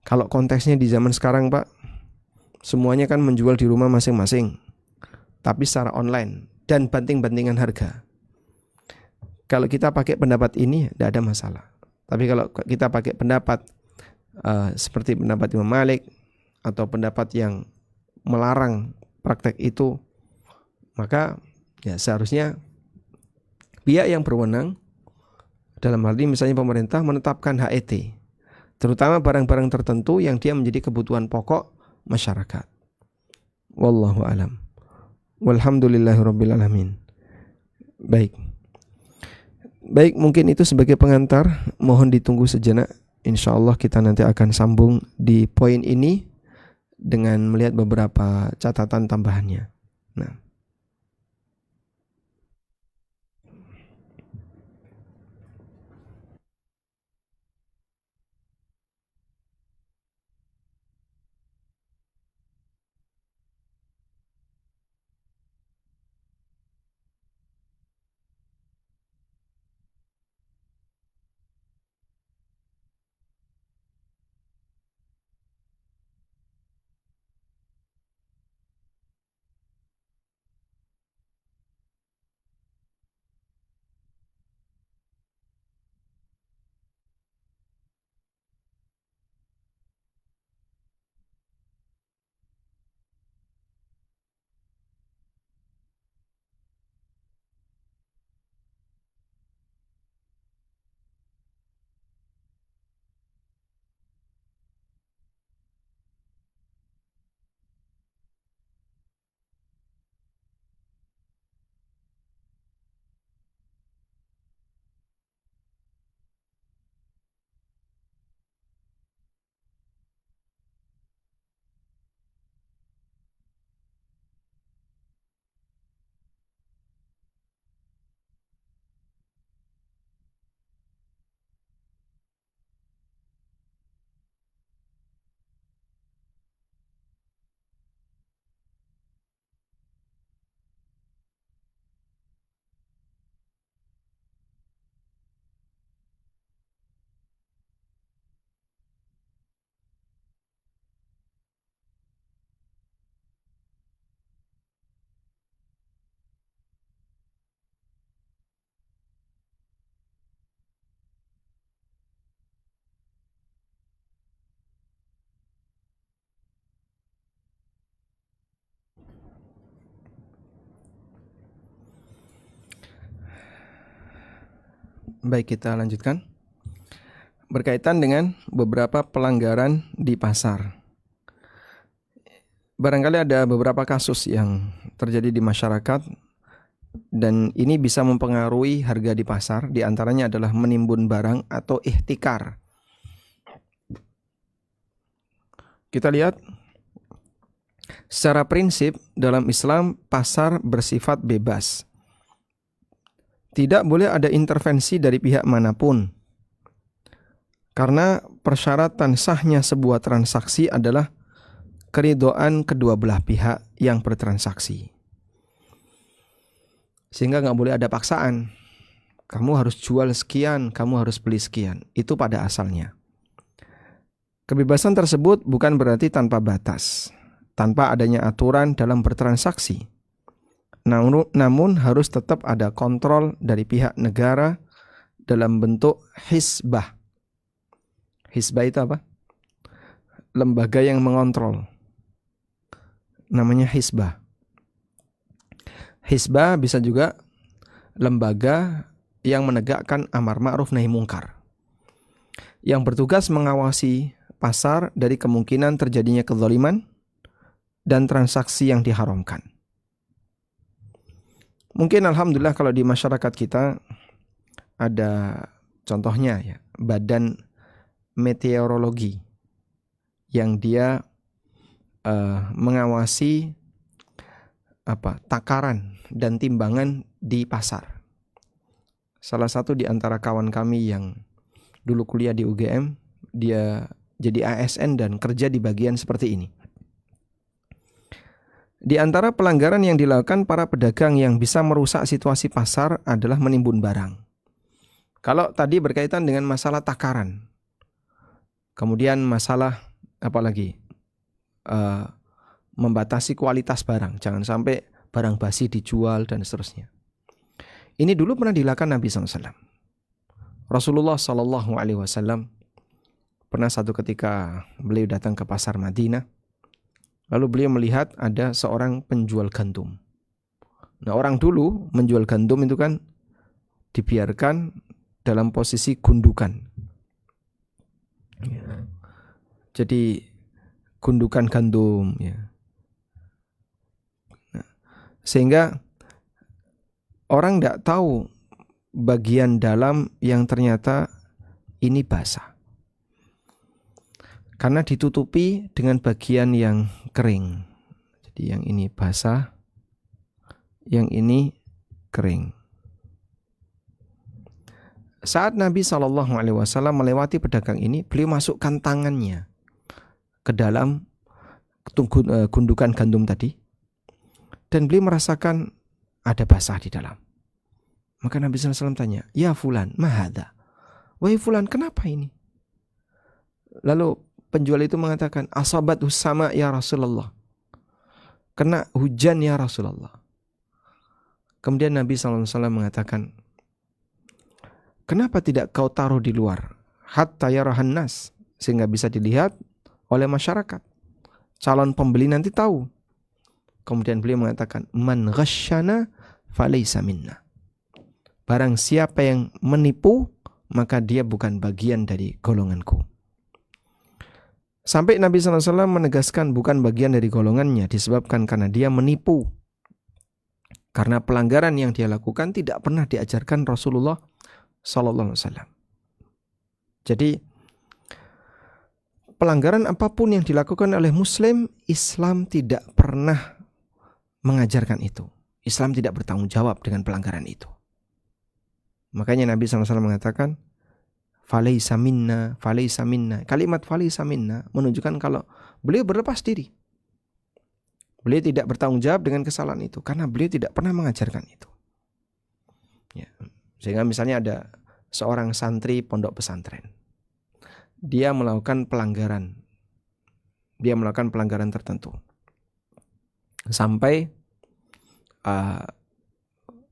Kalau konteksnya di zaman sekarang, Pak, semuanya kan menjual di rumah masing-masing, tapi secara online dan banting-bantingan harga. Kalau kita pakai pendapat ini, tidak ada masalah. Tapi kalau kita pakai pendapat seperti pendapat Imam Malik atau pendapat yang melarang praktek itu, maka ya seharusnya pihak yang berwenang, dalam hal ini misalnya pemerintah, menetapkan HET, terutama barang-barang tertentu yang dia menjadi kebutuhan pokok masyarakat. Wallahu alam. Walhamdulillahirabbil alamin. Baik, mungkin itu sebagai pengantar. Mohon ditunggu sejenak. InsyaAllah kita nanti akan sambung di poin ini dengan melihat beberapa catatan tambahannya. Nah, Baik, kita lanjutkan. Berkaitan dengan beberapa pelanggaran di pasar. Barangkali ada beberapa kasus yang terjadi di masyarakat dan ini bisa mempengaruhi harga di pasar. Di antaranya adalah menimbun barang atau ihtikar. Kita lihat secara prinsip dalam Islam pasar bersifat bebas. Tidak boleh ada intervensi dari pihak manapun. Karena persyaratan sahnya sebuah transaksi adalah keridhaan kedua belah pihak yang bertransaksi. Sehingga nggak boleh ada paksaan. Kamu harus jual sekian, kamu harus beli sekian. Itu pada asalnya. Kebebasan tersebut bukan berarti tanpa batas, tanpa adanya aturan dalam bertransaksi. Namun harus tetap ada kontrol dari pihak negara dalam bentuk hisbah. Hisbah itu apa? Lembaga yang mengontrol. Namanya hisbah. Hisbah bisa juga lembaga yang menegakkan amar ma'ruf nahi mungkar. Yang bertugas mengawasi pasar dari kemungkinan terjadinya kezaliman dan transaksi yang diharamkan. Mungkin alhamdulillah kalau di masyarakat kita ada contohnya ya, badan meteorologi yang dia mengawasi takaran dan timbangan di pasar. Salah satu di antara kawan kami yang dulu kuliah di UGM, dia jadi ASN dan kerja di bagian seperti ini. Di antara pelanggaran yang dilakukan para pedagang yang bisa merusak situasi pasar adalah menimbun barang. Kalau tadi berkaitan dengan masalah takaran, kemudian masalah apalagi membatasi kualitas barang, jangan sampai barang basi dijual dan seterusnya. Ini dulu pernah dilakukan Nabi SAW. Rasulullah SAW pernah satu ketika beliau datang ke pasar Madinah. Lalu beliau melihat ada seorang penjual gandum. Nah, orang dulu menjual gandum itu kan dibiarkan dalam posisi gundukan. Ya. Jadi gundukan gandum. Ya. Nah, sehingga orang tidak tahu bagian dalam yang ternyata ini basah. Karena ditutupi dengan bagian yang kering. Jadi yang ini basah, yang ini kering. Saat Nabi SAW melewati pedagang ini, beliau masukkan tangannya ke dalam gundukan gandum tadi. Dan beliau merasakan ada basah di dalam. Maka Nabi SAW tanya, "Ya fulan, mahadha?" Wahai fulan, kenapa ini? Lalu penjual itu mengatakan, "Asabat husama ya Rasulullah." Kena hujan ya Rasulullah. Kemudian Nabi SAW mengatakan, "Kenapa tidak kau taruh di luar? Hatta yarahan nas." Sehingga bisa dilihat oleh masyarakat. Calon pembeli nanti tahu. Kemudian beliau mengatakan, "Man ghasyana falaysa minna." Barang siapa yang menipu, maka dia bukan bagian dari golonganku. Sampai Nabi SAW menegaskan bukan bagian dari golongannya disebabkan karena dia menipu. Karena pelanggaran yang dia lakukan tidak pernah diajarkan Rasulullah SAW. Jadi pelanggaran apapun yang dilakukan oleh Muslim, Islam tidak pernah mengajarkan itu. Islam tidak bertanggung jawab dengan pelanggaran itu. Makanya Nabi SAW mengatakan, "Falaysa minna, falaysa minna." Kalimat falaysa minna menunjukkan kalau beliau berlepas diri. Beliau tidak bertanggung jawab dengan kesalahan itu karena beliau tidak pernah mengajarkan itu. Ya. Sehingga misalnya ada seorang santri pondok pesantren. Dia melakukan pelanggaran. Dia melakukan pelanggaran tertentu. Sampai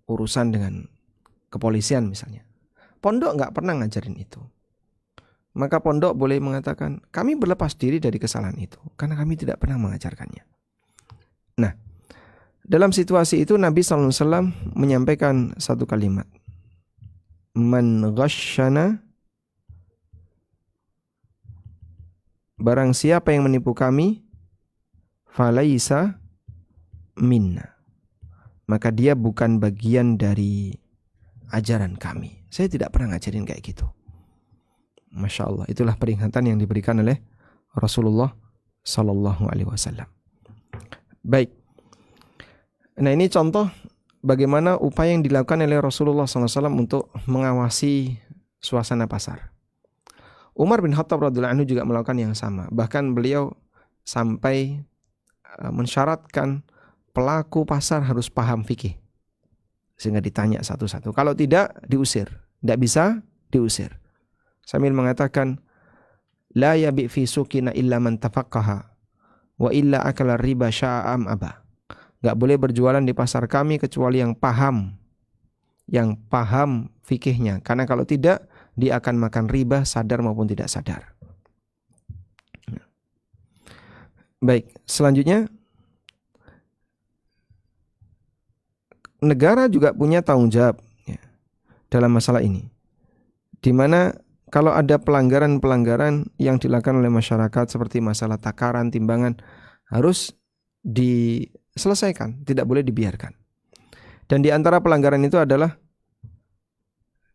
urusan dengan kepolisian misalnya. Pondok nggak pernah ngajarin itu. Maka pondok boleh mengatakan, kami berlepas diri dari kesalahan itu. Karena kami tidak pernah mengajarkannya. Nah, dalam situasi itu Nabi SAW menyampaikan satu kalimat. man ghasyana, barang siapa yang menipu kami, falaisa minna, maka dia bukan bagian dari ajaran kami. Saya tidak pernah ngajarin kayak gitu. Masya Allah, itulah peringatan yang diberikan oleh Rasulullah Sallallahu Alaihi Wasallam. Baik, nah ini contoh bagaimana upaya yang dilakukan oleh Rasulullah SAW untuk mengawasi suasana pasar. Umar bin Khattab radhiyallahu anhu juga melakukan yang sama. Bahkan beliau sampai mensyaratkan pelaku pasar harus paham fikih, sehingga ditanya satu-satu. Kalau tidak, diusir. Tidak bisa, diusir. Sambil mengatakan, la yabi fi suqina illa man tafaqqaha wa illa akala riba sya'am aba. Gak boleh berjualan di pasar kami kecuali yang paham fikihnya. Karena kalau tidak, dia akan makan riba sadar maupun tidak sadar. Baik, selanjutnya negara juga punya tanggung jawab dalam masalah ini. Di mana kalau ada pelanggaran-pelanggaran yang dilakukan oleh masyarakat seperti masalah takaran, timbangan, harus diselesaikan, tidak boleh dibiarkan. Dan di antara pelanggaran itu adalah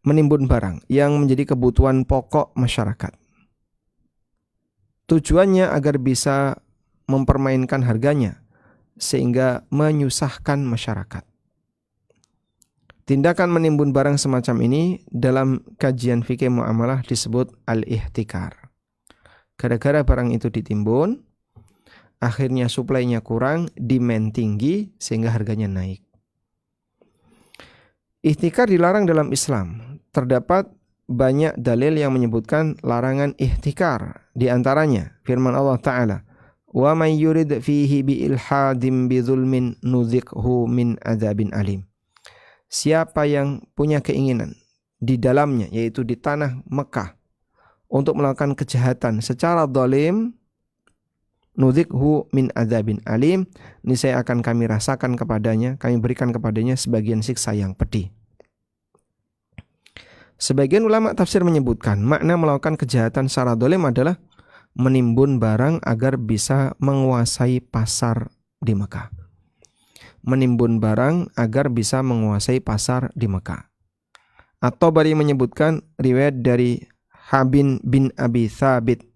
menimbun barang yang menjadi kebutuhan pokok masyarakat. Tujuannya agar bisa mempermainkan harganya sehingga menyusahkan masyarakat. Tindakan menimbun barang semacam ini dalam kajian fikih muamalah disebut al-ihtikar. Gara-gara barang itu ditimbun, akhirnya suplainya kurang, demand tinggi sehingga harganya naik. Ihtikar dilarang dalam Islam. Terdapat banyak dalil yang menyebutkan larangan ihtikar. Di antaranya firman Allah Ta'ala, wa may yurid fihi bi ilhadim bi dzulmin nudzikhu min adzabin alim. Siapa yang punya keinginan di dalamnya, yaitu di tanah Mekah, untuk melakukan kejahatan secara zalim, nudzikhu min adzabin alim, niscaya akan kami rasakan kepadanya, kami berikan kepadanya sebagian siksa yang pedih. Sebagian ulama tafsir menyebutkan makna melakukan kejahatan secara zalim adalah menimbun barang agar bisa menguasai pasar di Mekah. Menimbun barang agar bisa menguasai pasar di Mekah. At-Tabari menyebutkan riwayat dari Habin bin Abi Thabit.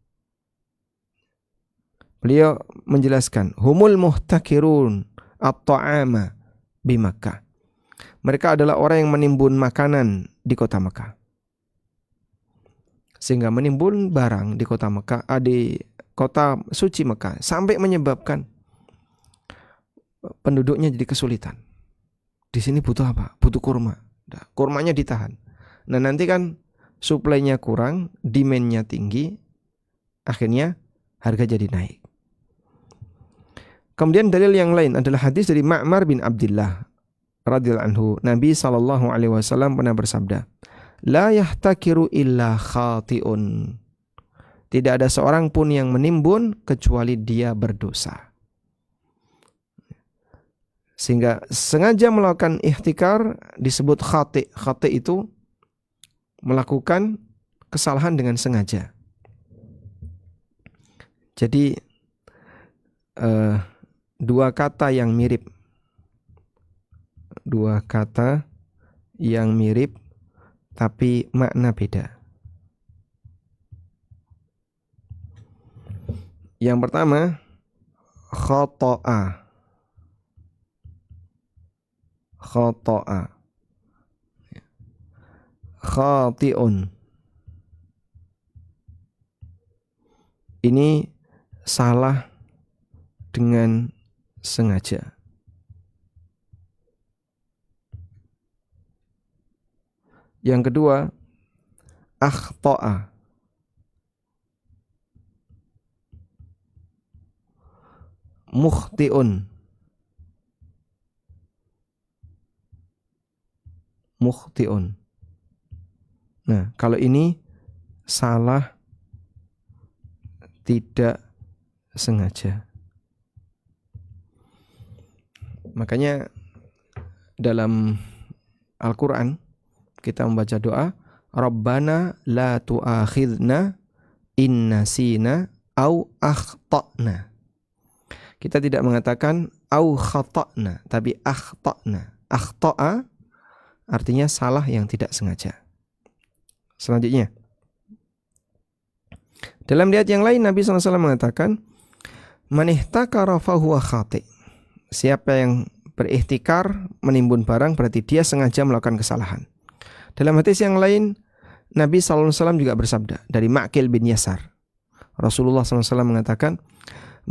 Beliau menjelaskan, humul muhtakirun at-ta'ama bi Makkah. Mereka adalah orang yang menimbun makanan di kota Mekah. Sehingga menimbun barang di kota Mekah, di kota suci Mekah, sampai menyebabkan penduduknya jadi kesulitan. Di sini butuh apa? Butuh kurma. Nah, kurmanya ditahan. Nah, nanti kan suplainya kurang, demand-nya tinggi, akhirnya harga jadi naik. Kemudian dalil yang lain adalah hadis dari Ma'mar bin Abdullah radhiyallahu anhu. Nabi SAW pernah bersabda, la yahtakiru illa khati'un. Tidak ada seorang pun yang menimbun kecuali dia berdosa. Sehingga sengaja melakukan ihtikar disebut khati'. Khati' itu melakukan kesalahan dengan sengaja. Jadi dua kata yang mirip. Dua kata yang mirip tapi makna beda. Yang pertama, khoto'a. Khoto'a. Khati'un. Ini salah dengan sengaja. Yang kedua, akhto'a. Mukhti'un. Mukhti'un. Nah, kalau ini salah tidak sengaja. Makanya dalam Al-Quran kita membaca doa, Rabbana la tu'akhidna in nasina au akhtana. Kita tidak mengatakan au khata'na, tapi akhtana. Akhta'a artinya salah yang tidak sengaja. Selanjutnya, dalam riwayat yang lain Nabi SAW mengatakan, man ihtakara fahuwa khati'. Siapa yang berihtikar menimbun barang berarti dia sengaja melakukan kesalahan. Dalam hadis yang lain Nabi SAW juga bersabda dari Ma'qil bin Yasar, Rasulullah SAW mengatakan,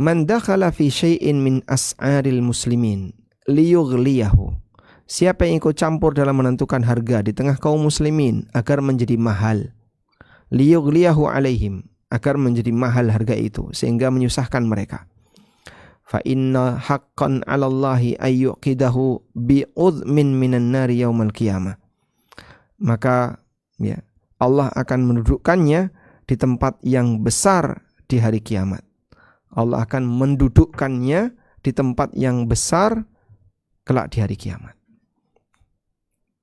man dakhala fi syai'in min as'aril muslimin liyughliyahu. Siapa yang ikut campur dalam menentukan harga di tengah kaum muslimin agar menjadi mahal, liyughliyahu alaihim, agar menjadi mahal harga itu sehingga menyusahkan mereka, fa inna haqqan 'alallahi ayyuqidahu bi'udmin minan nari yaumal qiyamah. Maka ya, Allah akan mendudukkannya di tempat yang besar di hari kiamat. Allah akan mendudukkannya di tempat yang besar kelak di hari kiamat.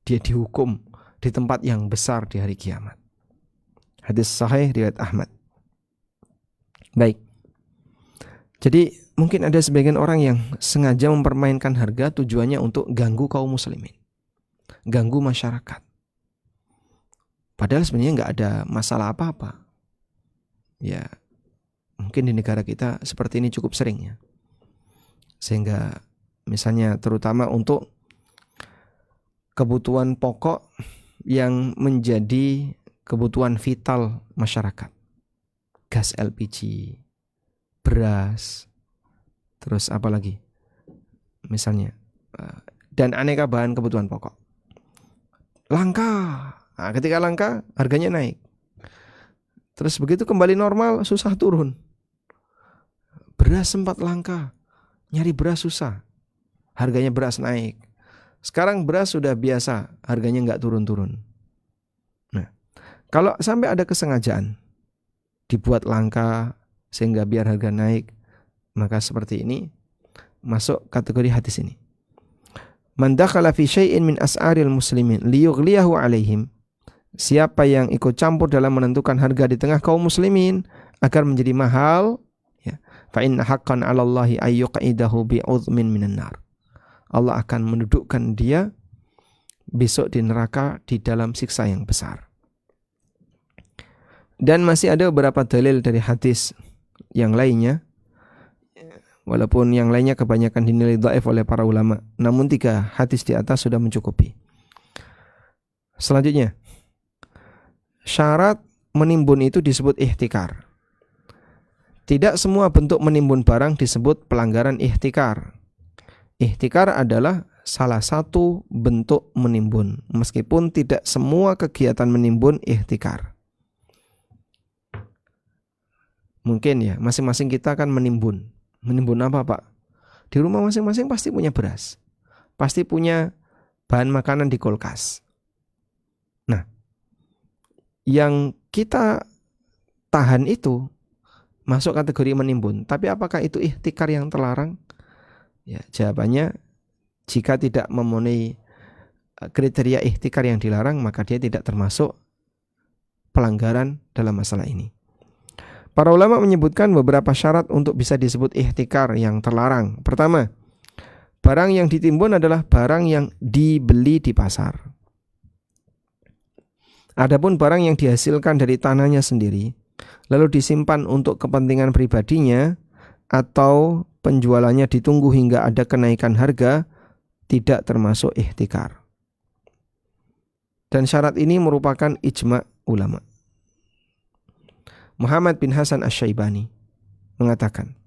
Dia dihukum di tempat yang besar di hari kiamat. Hadis sahih riwayat Ahmad. Baik. Jadi mungkin ada sebagian orang yang sengaja mempermainkan harga tujuannya untuk ganggu kaum muslimin, ganggu masyarakat. Padahal sebenarnya nggak ada masalah apa-apa. Ya, mungkin di negara kita seperti ini cukup sering ya. Sehingga misalnya terutama untuk kebutuhan pokok yang menjadi kebutuhan vital masyarakat. Gas LPG, beras, terus apa lagi? Misalnya, dan aneka bahan kebutuhan pokok. Langka. Nah, ketika langka, harganya naik. Terus begitu kembali normal, susah turun. Beras sempat langka, nyari beras susah. Harganya beras naik. Sekarang beras sudah biasa, harganya nggak turun-turun. Nah, kalau sampai ada kesengajaan, dibuat langka sehingga biar harga naik, maka seperti ini masuk kategori hadis ini. Man dakhala fi syai'in min as'aril muslimin liyughliyahu alaihim. Siapa yang ikut campur dalam menentukan harga di tengah kaum muslimin agar menjadi mahal, ya, fa inna haqqan 'alallahi ayyuqidahu bi'udmin minan nar. Allah akan mendudukkan dia besok di neraka di dalam siksa yang besar. Dan masih ada beberapa dalil dari hadis yang lainnya, walaupun yang lainnya kebanyakan dinilai dhaif oleh para ulama, namun 3 hadis di atas sudah mencukupi. Selanjutnya, syarat menimbun itu disebut ihtikar. Tidak semua bentuk menimbun barang disebut pelanggaran ihtikar. Ihtikar adalah salah satu bentuk menimbun, meskipun tidak semua kegiatan menimbun ihtikar. Mungkin ya, masing-masing kita akan menimbun. Menimbun apa, Pak? Di rumah masing-masing pasti punya beras. Pasti punya bahan makanan di kulkas. Nah, yang kita tahan itu masuk kategori menimbun. Tapi apakah itu ihtikar yang terlarang? Ya, jawabannya, jika tidak memenuhi kriteria ihtikar yang dilarang, maka dia tidak termasuk pelanggaran dalam masalah ini. Para ulama menyebutkan beberapa syarat untuk bisa disebut ihtikar yang terlarang. Pertama, barang yang ditimbun adalah barang yang dibeli di pasar. Adapun barang yang dihasilkan dari tanahnya sendiri, lalu disimpan untuk kepentingan pribadinya, atau penjualannya ditunggu hingga ada kenaikan harga, tidak termasuk ihtikar. Dan syarat ini merupakan ijma' ulama. Muhammad bin Hasan Asy-Syaibani mengatakan,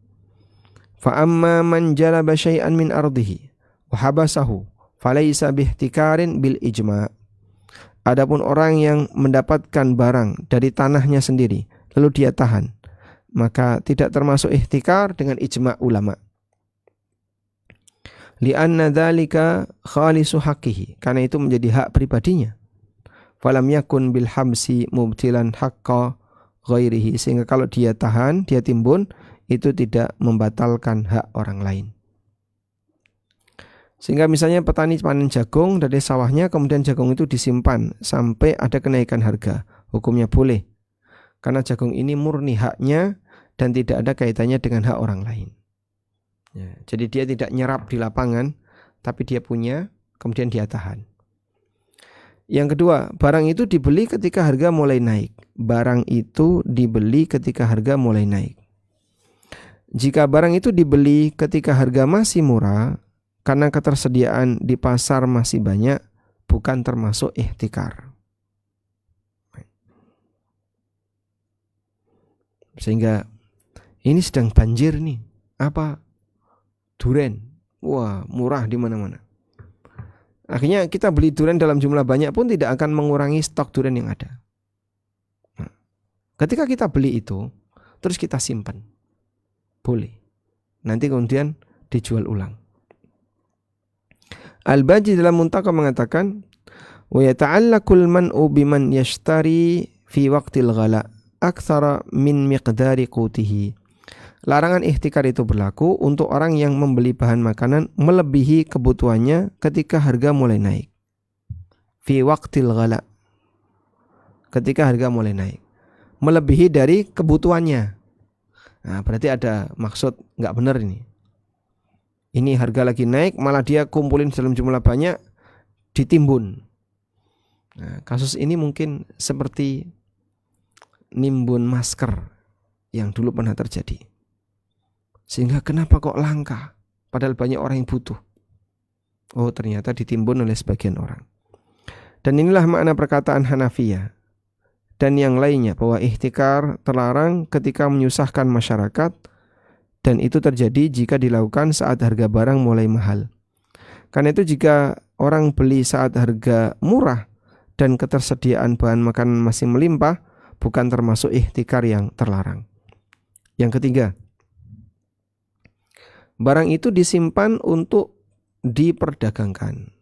fa amma man jalaba syai'an min ardihi wa habasahu falaysa bihtikarin bil ijma'. Adapun orang yang mendapatkan barang dari tanahnya sendiri lalu dia tahan, maka tidak termasuk ihtikar dengan ijma' ulama. Li'anna dzalika khalisu haqqihi, karena itu menjadi hak pribadinya. Falam yakun bil habsi mubtilan haqqa ghairihi, sehingga kalau dia tahan, dia timbun, itu tidak membatalkan hak orang lain. Sehingga misalnya petani panen jagung dari sawahnya, kemudian jagung itu disimpan sampai ada kenaikan harga. Hukumnya boleh. Karena jagung ini murni haknya dan tidak ada kaitannya dengan hak orang lain. Ya, jadi dia tidak nyerap di lapangan, tapi dia punya, kemudian dia tahan. Yang kedua, barang itu dibeli ketika harga mulai naik. Barang itu dibeli ketika harga mulai naik. Jika barang itu dibeli ketika harga masih murah, karena ketersediaan di pasar masih banyak, bukan termasuk ihtikar. Sehingga ini sedang banjir nih. Apa? Duren. Wah, murah di mana-mana. Akhirnya kita beli duren dalam jumlah banyak pun tidak akan mengurangi stok duren yang ada. Nah, ketika kita beli itu, terus kita simpan. Boleh. Nanti kemudian dijual ulang. Al-Baji dalam Muntaka mengatakan, wa yata'allaqul man'u biman yashtari fi waqtil ghala aktsara min miqdari qutihi. Larangan ihtikar itu berlaku untuk orang yang membeli bahan makanan melebihi kebutuhannya ketika harga mulai naik. Fi waqtil ghala. Ketika harga mulai naik. Melebihi dari kebutuhannya. Nah, berarti ada maksud enggak benar ini. Ini harga lagi naik, malah dia kumpulin dalam jumlah banyak, ditimbun. Nah, kasus ini mungkin seperti nimbun masker yang dulu pernah terjadi. Sehingga kenapa kok langka? Padahal banyak orang yang butuh. Oh, ternyata ditimbun oleh sebagian orang. Dan inilah makna perkataan Hanafiyah dan yang lainnya bahwa ihtikar terlarang ketika menyusahkan masyarakat. Dan itu terjadi jika dilakukan saat harga barang mulai mahal. Karena itu jika orang beli saat harga murah dan ketersediaan bahan makanan masih melimpah, bukan termasuk ihtikar yang terlarang. Yang ketiga, barang itu disimpan untuk diperdagangkan.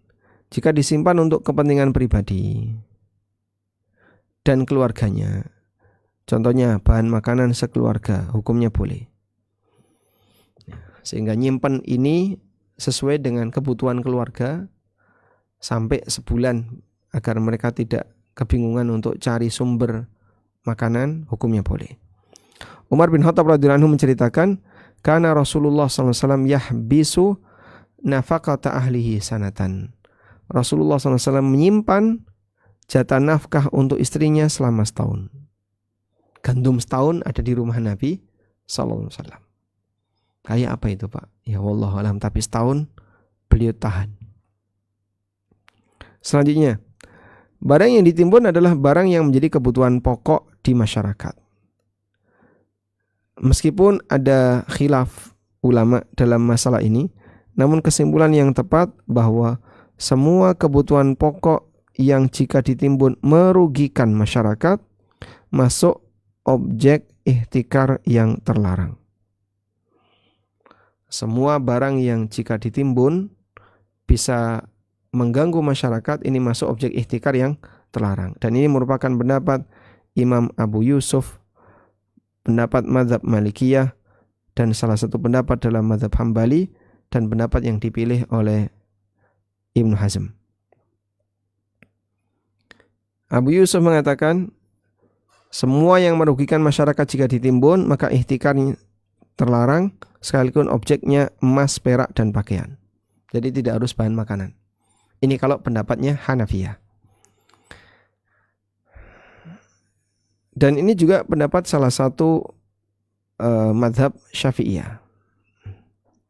Jika disimpan untuk kepentingan pribadi dan keluarganya, contohnya bahan makanan sekeluarga, hukumnya boleh. Sehingga nyimpen ini sesuai dengan kebutuhan keluarga sampai sebulan agar mereka tidak kebingungan untuk cari sumber makanan, hukumnya boleh. Umar bin Khattab radhiyallahu anhu menceritakan, karena Rasulullah SAW yahbisu nafaqata ahlihi sanatan. Rasulullah SAW menyimpan jatah nafkah untuk istrinya selama setahun. Gandum setahun ada di rumah Nabi SAW. Kayak apa itu Pak? Ya wallahu alam, tapi setahun beliau tahan. Selanjutnya, barang yang ditimbun adalah barang yang menjadi kebutuhan pokok di masyarakat. Meskipun ada khilaf ulama dalam masalah ini, namun kesimpulan yang tepat bahwa semua kebutuhan pokok yang jika ditimbun merugikan masyarakat masuk objek ihtikar yang terlarang. Semua barang yang jika ditimbun bisa mengganggu masyarakat, ini masuk objek ihtikar yang terlarang. Dan ini merupakan pendapat Imam Abu Yusuf, pendapat mazhab Malikiyah, dan salah satu pendapat dalam mazhab Hambali, dan pendapat yang dipilih oleh Ibnu Hazm. Abu Yusuf mengatakan, semua yang merugikan masyarakat jika ditimbun, maka ihtikarnya terlarang, sekalipun objeknya emas, perak, dan pakaian. Jadi tidak harus bahan makanan. Ini kalau pendapatnya Hanafiyah. Dan ini juga pendapat salah satu madhab Syafi'iyah.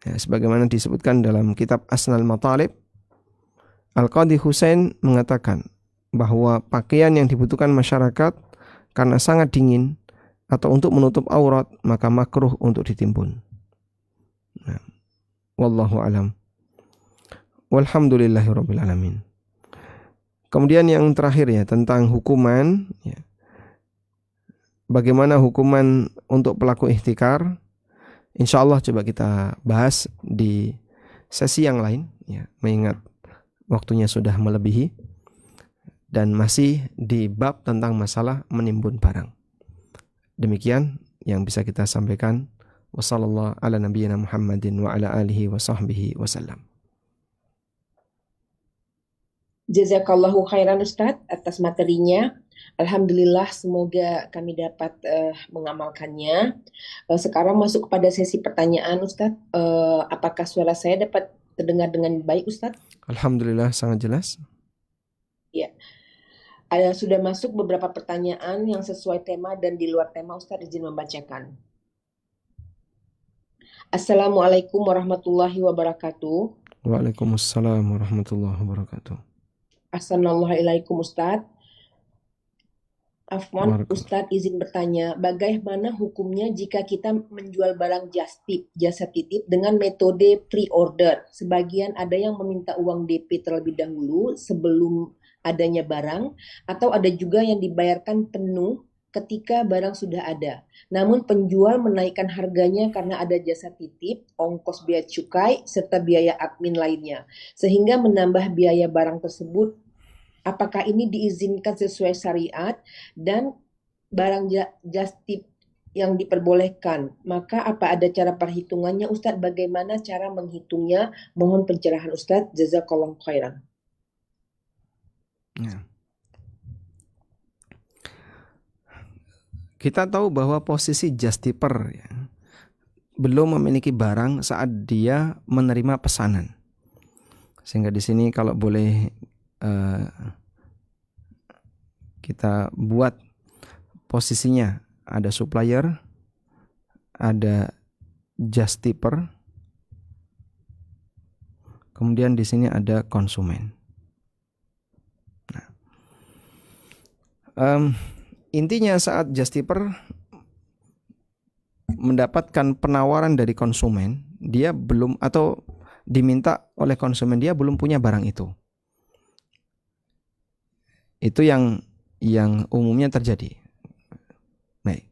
Ya, sebagaimana disebutkan dalam kitab Asnal Matalib, Al-Qadhi Husain mengatakan bahwa pakaian yang dibutuhkan masyarakat karena sangat dingin atau untuk menutup aurat, maka makruh untuk ditimbun. Nah, wallahu alam. Walhamdulillahirabbil alamin. Kemudian yang terakhir ya, tentang hukuman ya. Bagaimana hukuman untuk pelaku ihtikar? Insyaallah coba kita bahas di sesi yang lain ya, mengingat waktunya sudah melebihi dan masih di bab tentang masalah menimbun barang. Demikian yang bisa kita sampaikan. Wassallallahu ala nabiyyina Muhammadin wa ala alihi wa sahbihi wasallam. Jazakallahu khairan Ustadz atas materinya. Alhamdulillah, semoga kami dapat mengamalkannya. Sekarang masuk kepada sesi pertanyaan Ustadz. Apakah suara saya dapat terdengar dengan baik Ustadz? Alhamdulillah sangat jelas. Ya, sudah masuk beberapa pertanyaan yang sesuai tema dan di luar tema. Ustadz izin membacakan. Assalamualaikum warahmatullahi wabarakatuh. Waalaikumsalam warahmatullahi wabarakatuh. Assalamualaikum Ustadz. Afwan, Waalaikumsalam. Ustadz izin bertanya, bagaimana hukumnya jika kita menjual barang jasa titip dengan metode pre-order? Sebagian ada yang meminta uang DP terlebih dahulu sebelum adanya barang, atau ada juga yang dibayarkan penuh ketika barang sudah ada. Namun penjual menaikkan harganya karena ada jasa titip, ongkos biaya cukai, serta biaya admin lainnya, sehingga menambah biaya barang tersebut. Apakah ini diizinkan sesuai syariat dan barang just tip yang diperbolehkan? Maka apa ada cara perhitungannya Ustadz? Bagaimana cara menghitungnya? Mohon pencerahan Ustadz. Jazakallahu khairan. Ya. Kita tahu bahwa posisi just tipper ya, belum memiliki barang saat dia menerima pesanan. Sehingga di sini kalau boleh kita buat posisinya, ada supplier, ada just tipper, kemudian di sini ada konsumen. Nah, intinya saat just tipper mendapatkan penawaran dari konsumen, dia belum, atau diminta oleh konsumen, dia belum punya barang itu. Itu yang umumnya terjadi. Baik.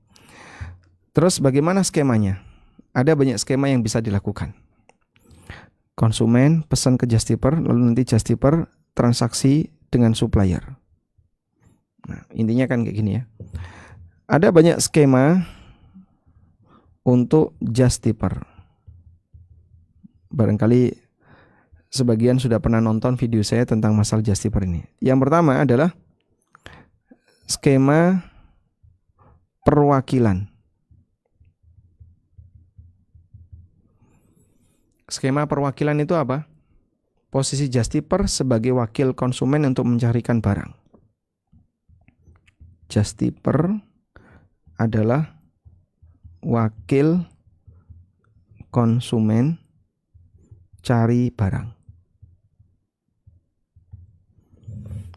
Terus bagaimana skemanya? Ada banyak skema yang bisa dilakukan. Konsumen pesan ke just tipper, lalu nanti just tipper transaksi dengan supplier. Nah, intinya kan kayak gini ya. Ada banyak skema untuk just tipper. Barangkali sebagian sudah pernah nonton video saya tentang masalah just tipper ini. Yang pertama adalah skema perwakilan. Skema perwakilan itu apa? Posisi just tipper sebagai wakil konsumen untuk mencarikan barang. Just tipper adalah wakil konsumen cari barang.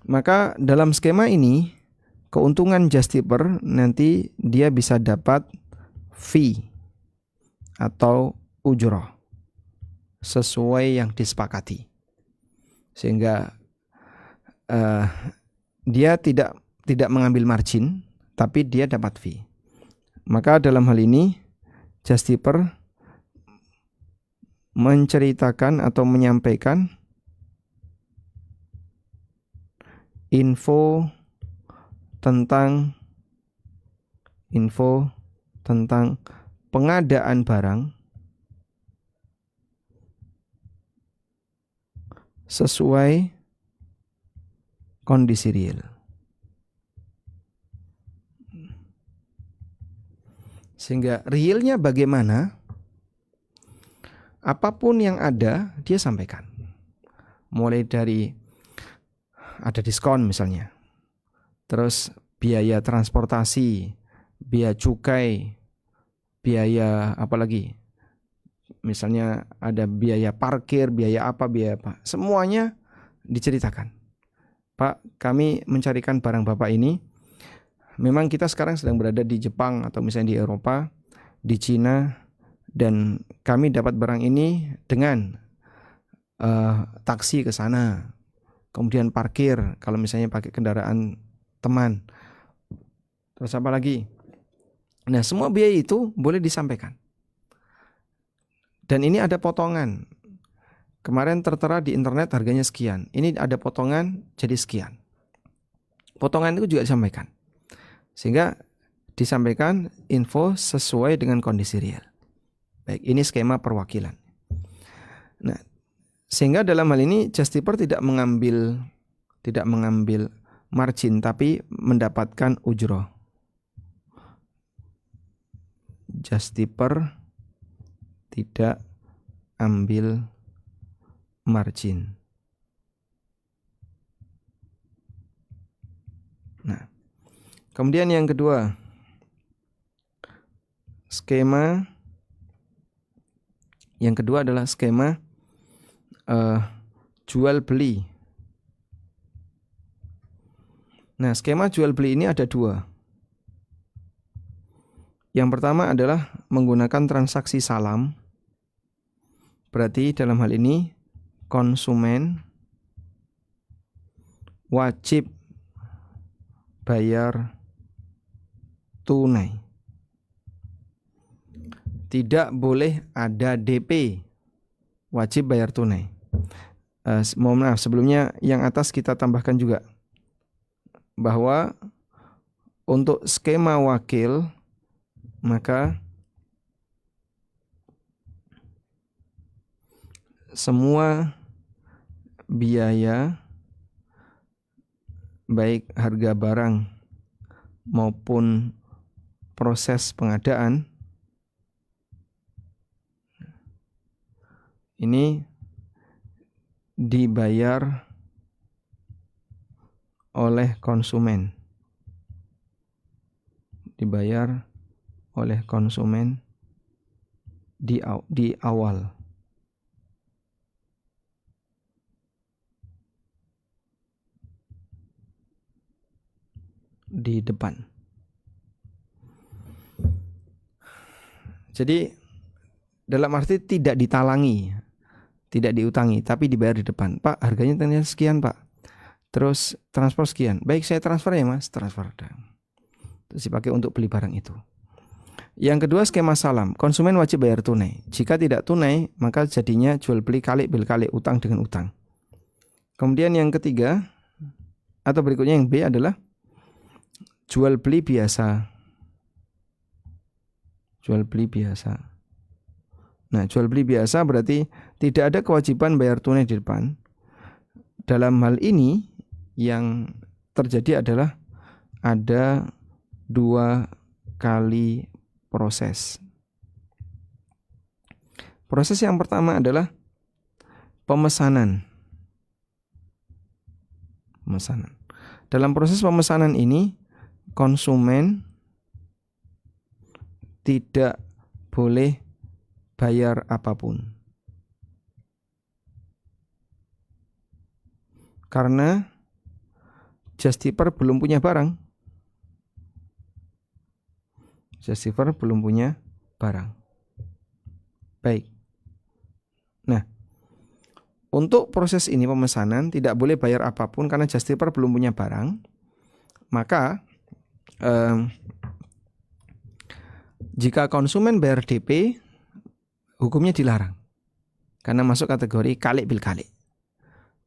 Maka dalam skema ini, keuntungan just tipper nanti dia bisa dapat fee atau ujroh sesuai yang disepakati. Sehingga dia tidak mengambil margin, tapi dia dapat fee. Maka dalam hal ini just tipper menceritakan atau menyampaikan info tentang pengadaan barang sesuai kondisi real. Sehingga realnya bagaimana, apapun yang ada dia sampaikan. Mulai dari ada diskon misalnya, terus biaya transportasi, biaya cukai, biaya apa lagi, misalnya ada biaya parkir, biaya apa, semuanya diceritakan. Pak, kami mencarikan barang Bapak ini, memang kita sekarang sedang berada di Jepang atau misalnya di Eropa, di Cina, dan kami dapat barang ini dengan taksi ke sana, kemudian parkir kalau misalnya pakai kendaraan teman, terus apa lagi. Nah, semua biaya itu boleh disampaikan. Dan ini ada potongan. Kemarin tertera di internet harganya sekian. Ini ada potongan jadi sekian. Potongan itu juga disampaikan. Sehingga disampaikan info sesuai dengan kondisi real. Baik, ini skema perwakilan. Nah, sehingga dalam hal ini just tipper tidak mengambil tidak mengambil margin tapi mendapatkan ujroh. Justiper tidak ambil margin. Nah, kemudian yang kedua, skema yang kedua adalah skema jual beli. Nah, skema jual beli ini ada dua. Yang pertama adalah menggunakan transaksi salam. Berarti dalam hal ini konsumen wajib bayar tunai. Tidak boleh ada DP, wajib bayar tunai. Mohon maaf, sebelumnya yang atas kita tambahkan juga bahwa untuk skema wakil maka semua biaya baik harga barang maupun proses pengadaan ini dibayar oleh konsumen. Dibayar oleh konsumen di awal. Di depan. Jadi dalam arti tidak ditalangi, tidak diutangi, tapi dibayar di depan. Pak, harganya ternyata sekian, Pak. Terus transfer sekian. Baik, saya transfer ya, Mas. Transfer. Terus dipakai untuk beli barang itu. Yang kedua, skema salam. Konsumen wajib bayar tunai. Jika tidak tunai, maka jadinya jual beli kali bil kali, utang dengan utang. Kemudian yang ketiga atau berikutnya yang B adalah jual beli biasa. Jual beli biasa. Nah, jual beli biasa berarti tidak ada kewajiban bayar tunai di depan. Dalam hal ini yang terjadi adalah ada 2 kali proses. Proses yang pertama adalah pemesanan. Pemesanan. Dalam proses pemesanan ini konsumen tidak boleh bayar apapun. Karena justiper belum punya barang. Justiper belum punya barang. Baik. Nah, untuk proses ini pemesanan tidak boleh bayar apapun karena justiper belum punya barang. Maka jika konsumen bayar DP, hukumnya dilarang. Karena masuk kategori kali bil kali.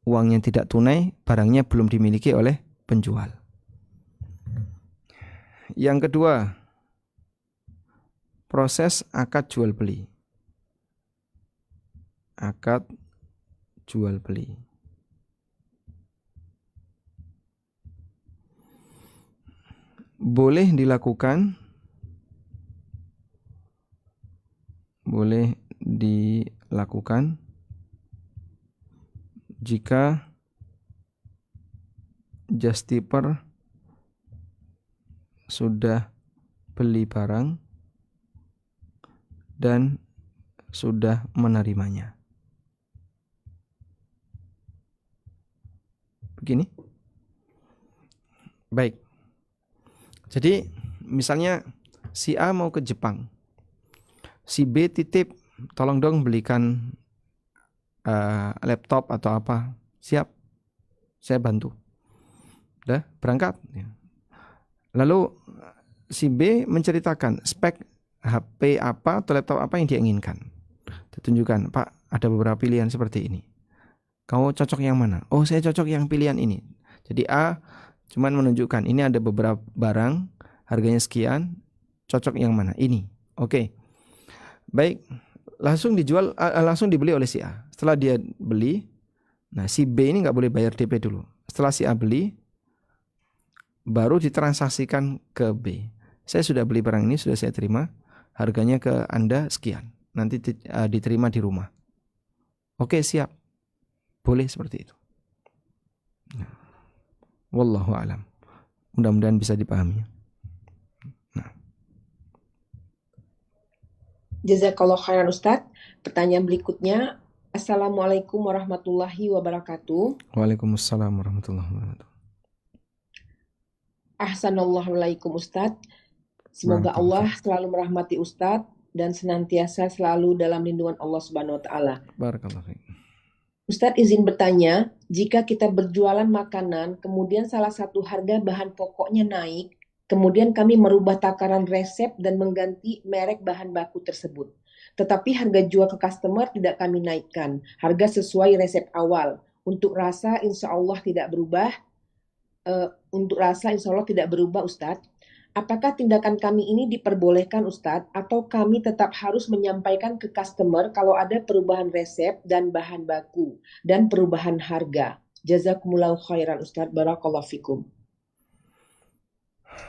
Uangnya tidak tunai, barangnya belum dimiliki oleh penjual. Yang kedua, proses akad jual beli. Akad jual beli. Boleh dilakukan jika justiper sudah beli barang dan sudah menerimanya. Begini. Baik. Jadi misalnya si A mau ke Jepang. Si B titip, tolong dong belikan laptop atau apa. Siap, saya bantu. Udah, berangkat. Lalu si B menceritakan spek HP apa atau laptop apa yang dia inginkan. Ditunjukkan, Pak, ada beberapa pilihan seperti ini. Kamu cocok yang mana? Oh, saya cocok yang pilihan ini. Jadi A cuman menunjukkan, ini ada beberapa barang, harganya sekian, cocok yang mana? Ini. Oke. Baik, langsung dibeli oleh si A. Setelah dia beli, nah si B ini nggak boleh bayar DP dulu. Setelah si A beli, baru ditransaksikan ke B. Saya sudah beli barang ini, sudah saya terima, harganya ke Anda sekian. Nanti diterima di rumah. Oke, siap. Boleh seperti itu. Wallahu a'lam. Mudah-mudahan bisa dipahami. Jazakallah khairan Ustadz. Pertanyaan berikutnya, Assalamualaikum warahmatullahi wabarakatuh. Waalaikumsalam warahmatullahi wabarakatuh. Ahsanallahulaikum Ustadz. Semoga Allah selalu merahmati Ustadz dan senantiasa selalu dalam lindungan Allah Subhanahu wa taala. Barakallahu fiik. Ustadz izin bertanya, jika kita berjualan makanan, kemudian salah satu harga bahan pokoknya naik, kemudian kami merubah takaran resep dan mengganti merek bahan baku tersebut. Tetapi harga jual ke customer tidak kami naikkan, harga sesuai resep awal. Untuk rasa insya Allah tidak berubah, Ustadz. Apakah tindakan kami ini diperbolehkan Ustadz, atau kami tetap harus menyampaikan ke customer kalau ada perubahan resep dan bahan baku dan perubahan harga? Jazakumullahu khairan Ustadz, barakallahu fikum.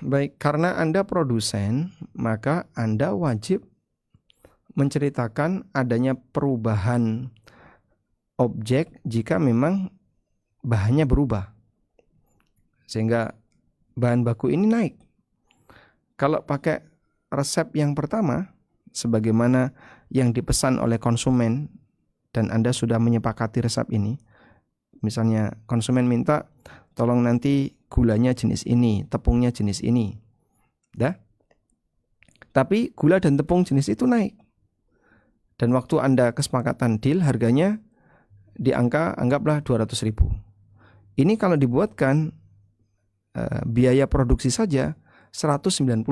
Baik, karena Anda produsen, maka Anda wajib menceritakan adanya perubahan objek jika memang bahannya berubah. Sehingga bahan baku ini naik. Kalau pakai resep yang pertama, sebagaimana yang dipesan oleh konsumen, dan Anda sudah menyepakati resep ini, misalnya konsumen minta, tolong nanti gulanya jenis ini, tepungnya jenis ini. Dah? Tapi gula dan tepung jenis itu naik. Dan waktu Anda kesepakatan deal, harganya di angka, anggaplah 200.000. Ini kalau dibuatkan biaya produksi saja 190.000,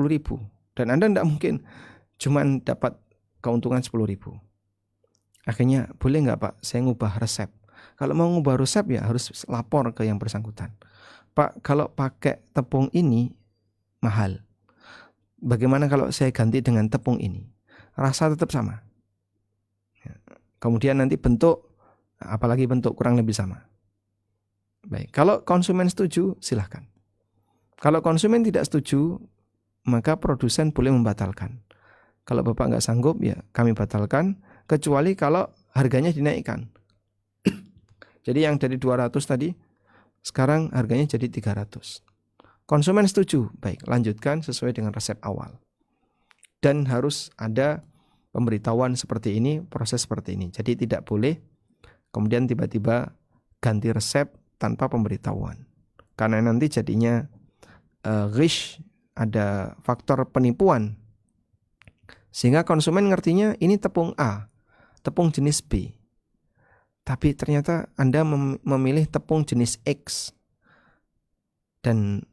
dan Anda tidak mungkin cuman dapat keuntungan 10.000. Akhirnya, boleh nggak Pak, saya ngubah resep. Kalau mau ngubah resep ya harus lapor ke yang bersangkutan. Pak, kalau pakai tepung ini mahal. Bagaimana kalau saya ganti dengan tepung ini? Rasa tetap sama. Kemudian nanti bentuk, apalagi bentuk kurang lebih sama. Baik, kalau konsumen setuju, silahkan. Kalau konsumen tidak setuju, maka produsen boleh membatalkan. Kalau Bapak nggak sanggup, ya kami batalkan, kecuali kalau harganya dinaikkan. Jadi yang dari 200 tadi, sekarang harganya jadi 300. Konsumen setuju, baik, lanjutkan sesuai dengan resep awal. Dan harus ada pemberitahuan seperti ini, proses seperti ini. Jadi tidak boleh kemudian tiba-tiba ganti resep tanpa pemberitahuan. Karena nanti jadinya ghish, ada faktor penipuan. Sehingga konsumen ngertinya ini tepung A, tepung jenis B. Tapi ternyata Anda memilih tepung jenis X. Dan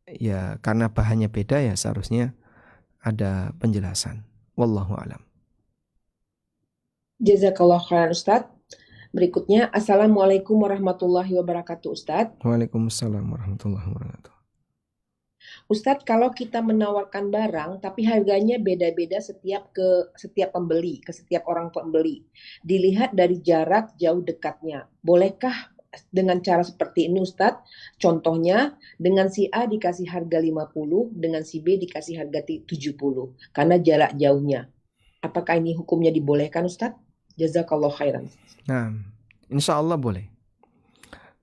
ya karena bahannya beda ya seharusnya ada penjelasan. Wallahu a'lam. Jazakallah khairan Ustadz. Berikutnya, Assalamualaikum warahmatullahi wabarakatuh Ustadz. Waalaikumsalam warahmatullahi wabarakatuh. Ustadz, kalau kita menawarkan barang tapi harganya beda-beda setiap pembeli, ke setiap orang pembeli, dilihat dari jarak jauh dekatnya, bolehkah dengan cara seperti ini Ustadz? Contohnya, dengan si A dikasih harga 50, dengan si B dikasih harga 70, karena jarak jauhnya. Apakah ini hukumnya dibolehkan Ustadz? Jazakallah khairan. Nah, insya Allah boleh.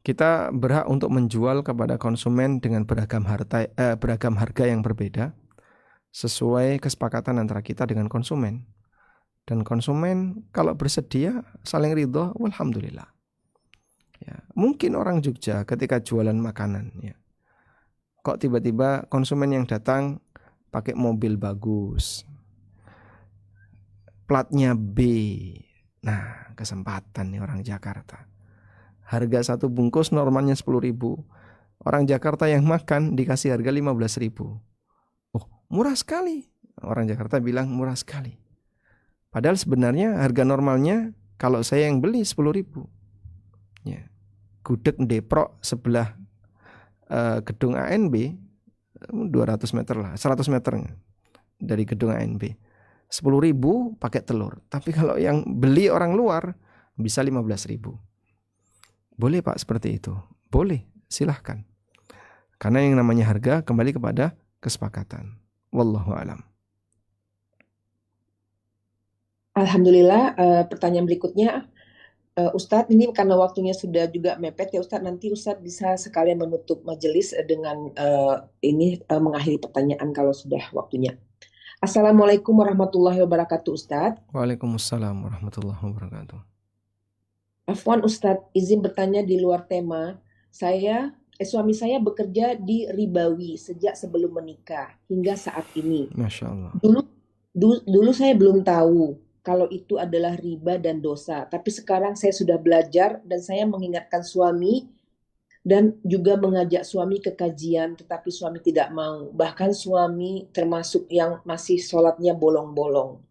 Kita berhak untuk menjual kepada konsumen dengan beragam harga yang berbeda sesuai kesepakatan antara kita dengan konsumen. Dan konsumen kalau bersedia saling ridho, alhamdulillah. Ya, mungkin orang Jogja ketika jualan makanan, ya, kok tiba-tiba konsumen yang datang pakai mobil bagus, platnya B. Nah, kesempatan nih orang Jakarta. Harga satu bungkus normalnya 10.000. Orang Jakarta yang makan dikasih harga 15.000. Oh, murah sekali. Orang Jakarta bilang murah sekali. Padahal sebenarnya harga normalnya kalau saya yang beli 10.000. Ya. Gudeg Depro sebelah gedung ANB 200 meter lah, 100 meter dari gedung ANB. 10.000 pakai telur. Tapi kalau yang beli orang luar bisa 15.000. Boleh Pak seperti itu? Boleh. silahkan. Karena yang namanya harga kembali kepada kesepakatan. Wallahu alam. Alhamdulillah. Pertanyaan berikutnya, Ustadz, ini karena waktunya sudah juga mepet ya Ustadz, nanti Ustadz bisa sekalian menutup majelis dengan mengakhiri pertanyaan kalau sudah waktunya. Assalamualaikum warahmatullahi wabarakatuh Ustadz. Waalaikumsalam warahmatullahi wabarakatuh. Afwan Ustadz, izin bertanya di luar tema. Suami saya bekerja di ribawi sejak sebelum menikah hingga saat ini. Masya Allah. Dulu saya belum tahu kalau itu adalah riba dan dosa. Tapi sekarang saya sudah belajar dan saya mengingatkan suami dan juga mengajak suami ke kajian, tetapi suami tidak mau. Bahkan suami termasuk yang masih sholatnya bolong-bolong.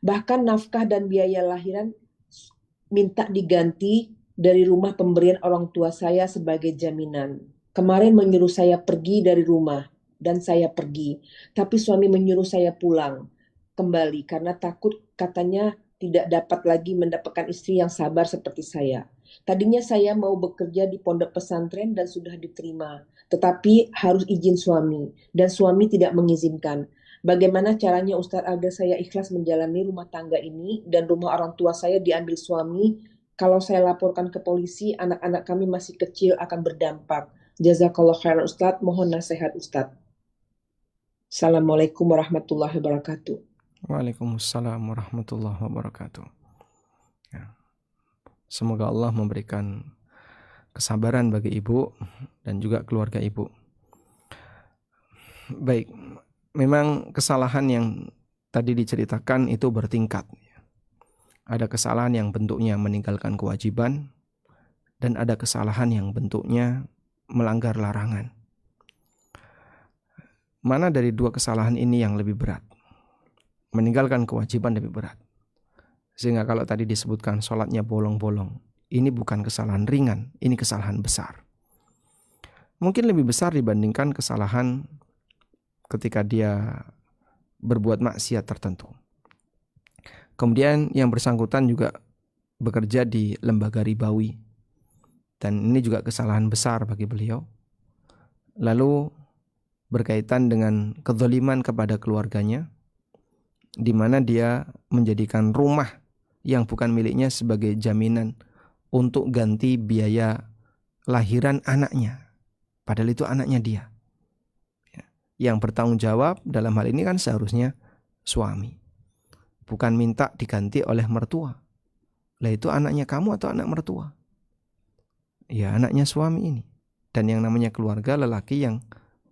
Bahkan nafkah dan biaya lahiran minta diganti dari rumah pemberian orang tua saya sebagai jaminan. Kemarin menyuruh saya pergi dari rumah dan saya pergi. Tapi suami menyuruh saya pulang kembali karena takut katanya tidak dapat lagi mendapatkan istri yang sabar seperti saya. Tadinya saya mau bekerja di pondok pesantren dan sudah diterima, tetapi harus izin suami dan suami tidak mengizinkan. Bagaimana caranya Ustadz agar saya ikhlas menjalani rumah tangga ini dan rumah orang tua saya diambil suami? Kalau saya laporkan ke polisi, anak-anak kami masih kecil akan berdampak. Jazakallah khairan Ustadz, mohon nasihat Ustadz. Assalamualaikum warahmatullahi wabarakatuh. Waalaikumsalam warahmatullahi wabarakatuh. Ya. Semoga Allah memberikan kesabaran bagi ibu dan juga keluarga ibu. Baik, memang kesalahan yang tadi diceritakan itu bertingkat. Ada kesalahan yang bentuknya meninggalkan kewajiban dan ada kesalahan yang bentuknya melanggar larangan. Mana dari dua kesalahan ini yang lebih berat? Meninggalkan kewajiban lebih berat. Sehingga kalau tadi disebutkan sholatnya bolong-bolong, ini bukan kesalahan ringan, ini kesalahan besar. Mungkin lebih besar dibandingkan kesalahan ketika dia berbuat maksiat tertentu. Kemudian yang bersangkutan juga bekerja di lembaga ribawi. Dan ini juga kesalahan besar bagi beliau. Lalu berkaitan dengan kezaliman kepada keluarganya, di mana dia menjadikan rumah yang bukan miliknya sebagai jaminan untuk ganti biaya lahiran anaknya. Padahal itu anaknya dia. Yang bertanggung jawab dalam hal ini kan seharusnya suami. Bukan minta diganti oleh mertua. Lah itu anaknya kamu atau anak mertua? Ya anaknya suami ini. Dan yang namanya keluarga lelaki yang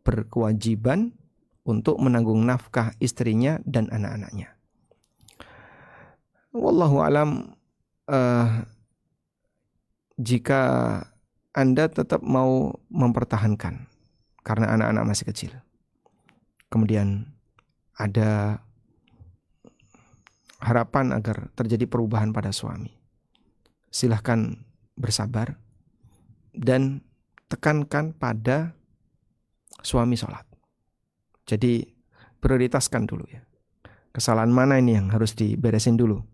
berkewajiban untuk menanggung nafkah istrinya dan anak-anaknya. Wallahu alam, jika Anda tetap mau mempertahankan karena anak-anak masih kecil, kemudian ada harapan agar terjadi perubahan pada suami, silahkan bersabar dan tekankan pada suami sholat. Jadi prioritaskan dulu ya. Kesalahan mana ini yang harus diberesin dulu.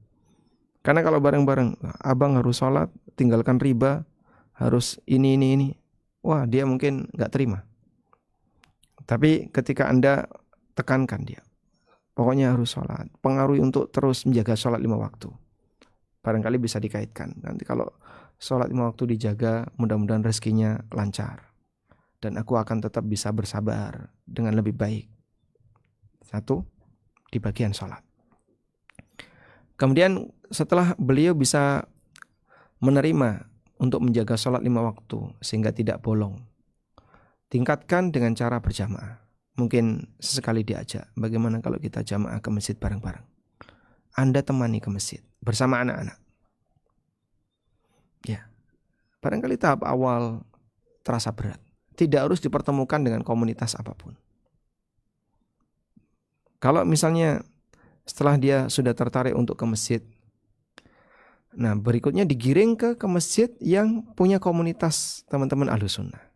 Karena kalau bareng-bareng, abang harus sholat, tinggalkan riba, harus ini. Wah dia mungkin gak terima. Tapi ketika Anda tekankan dia, pokoknya harus sholat, pengaruhi untuk terus menjaga sholat 5 waktu. Barangkali bisa dikaitkan. Nanti kalau sholat 5 waktu dijaga, mudah-mudahan rezekinya lancar. Dan aku akan tetap bisa bersabar dengan lebih baik. Satu, di bagian sholat. Kemudian setelah beliau bisa menerima untuk menjaga sholat 5 waktu sehingga tidak bolong, tingkatkan dengan cara berjamaah. Mungkin sesekali diajak, bagaimana kalau kita jamaah ke masjid bareng-bareng. Anda temani ke masjid bersama anak-anak. Ya, barangkali tahap awal terasa berat. Tidak harus dipertemukan dengan komunitas apapun. Kalau misalnya setelah dia sudah tertarik untuk ke masjid, nah berikutnya digiring ke masjid yang punya komunitas teman-teman Ahlus Sunnah.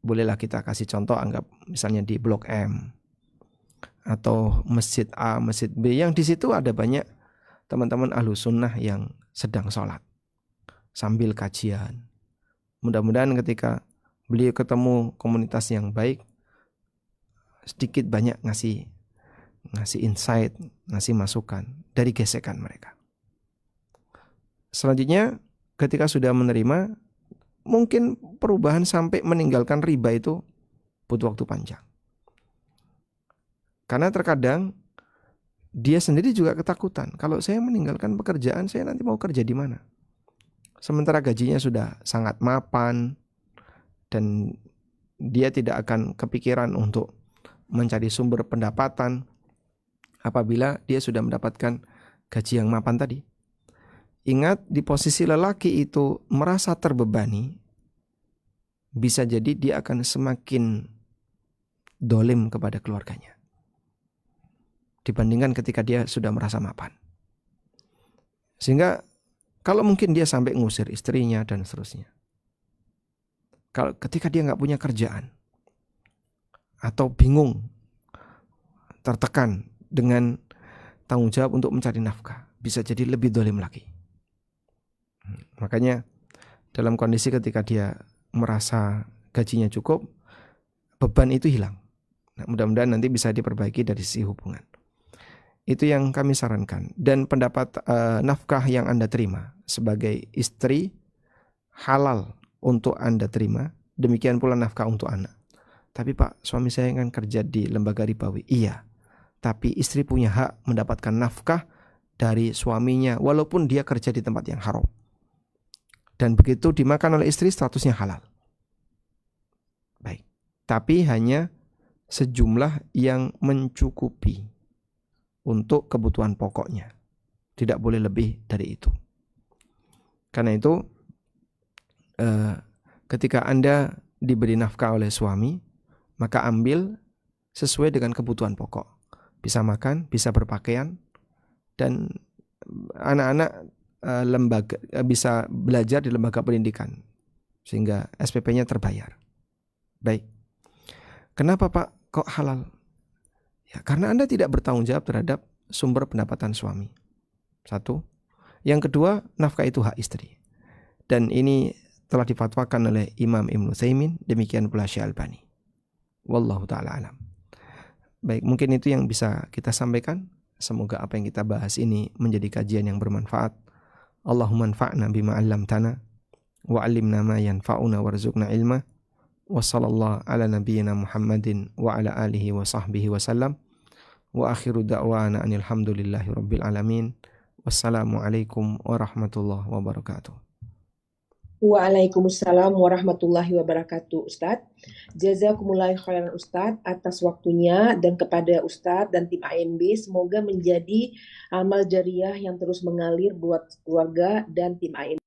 Bolehlah kita kasih contoh, anggap misalnya di Blok M atau Masjid A, Masjid B, yang di situ ada banyak teman-teman Ahlus Sunnah yang sedang sholat sambil kajian, Mudah-mudahan ketika beliau ketemu komunitas yang baik, sedikit banyak ngasih insight, ngasih masukan dari gesekan mereka. Selanjutnya, ketika sudah menerima, mungkin perubahan sampai meninggalkan riba itu butuh waktu panjang. Karena terkadang dia sendiri juga ketakutan. Kalau saya meninggalkan pekerjaan, saya nanti mau kerja di mana? Sementara gajinya sudah sangat mapan dan dia tidak akan kepikiran untuk mencari sumber pendapatan apabila dia sudah mendapatkan gaji yang mapan tadi. Ingat, di posisi lelaki itu merasa terbebani, bisa jadi dia akan semakin dolim kepada keluarganya dibandingkan ketika dia sudah merasa mapan. Sehingga kalau mungkin dia sampai ngusir istrinya dan seterusnya. Kalau ketika dia nggak punya kerjaan atau bingung, tertekan dengan tanggung jawab untuk mencari nafkah, bisa jadi lebih dolim lagi. Makanya dalam kondisi ketika dia merasa gajinya cukup, beban itu hilang. Nah, mudah-mudahan nanti bisa diperbaiki dari sisi hubungan. Itu yang kami sarankan. Dan pendapat nafkah yang Anda terima sebagai istri halal untuk Anda terima. Demikian pula nafkah untuk anak. Tapi Pak, suami saya kan kerja di lembaga ribawi. Iya, tapi istri punya hak mendapatkan nafkah dari suaminya walaupun dia kerja di tempat yang haram. Dan begitu dimakan oleh istri, statusnya halal. Baik, tapi hanya sejumlah yang mencukupi untuk kebutuhan pokoknya. Tidak boleh lebih dari itu. Karena itu, ketika Anda diberi nafkah oleh suami, maka ambil sesuai dengan kebutuhan pokok. Bisa makan, bisa berpakaian, dan anak-anak lembaga bisa belajar di lembaga pendidikan sehingga SPP-nya terbayar. Baik. Kenapa Pak kok halal? Ya, karena Anda tidak bertanggung jawab terhadap sumber pendapatan suami. Satu. Yang kedua, nafkah itu hak istri. Dan ini telah difatwakan oleh Imam Ibn Utsaimin, demikian pula Syekh Albani. Wallahu ta'ala alam. Baik, mungkin itu yang bisa kita sampaikan. Semoga apa yang kita bahas ini menjadi kajian yang bermanfaat. Allahumma anfa'na bima 'allamtana wa 'allimna ma yanfa'una warzuqna ilma. Wa sallallahu ala nabiyyina Muhammadin wa ala alihi wa sahbihi wa sallam. Wa akhiru da'wana anil hamdulillahi rabbil alamin. Wassalamualaikum warahmatullahi wabarakatuh. Waalaikumsalam warahmatullahi wabarakatuh, Ustadz. Jazakumullah khairan Ustadz atas waktunya, dan kepada Ustadz dan tim ANB semoga menjadi amal jariah yang terus mengalir buat keluarga dan tim ANB.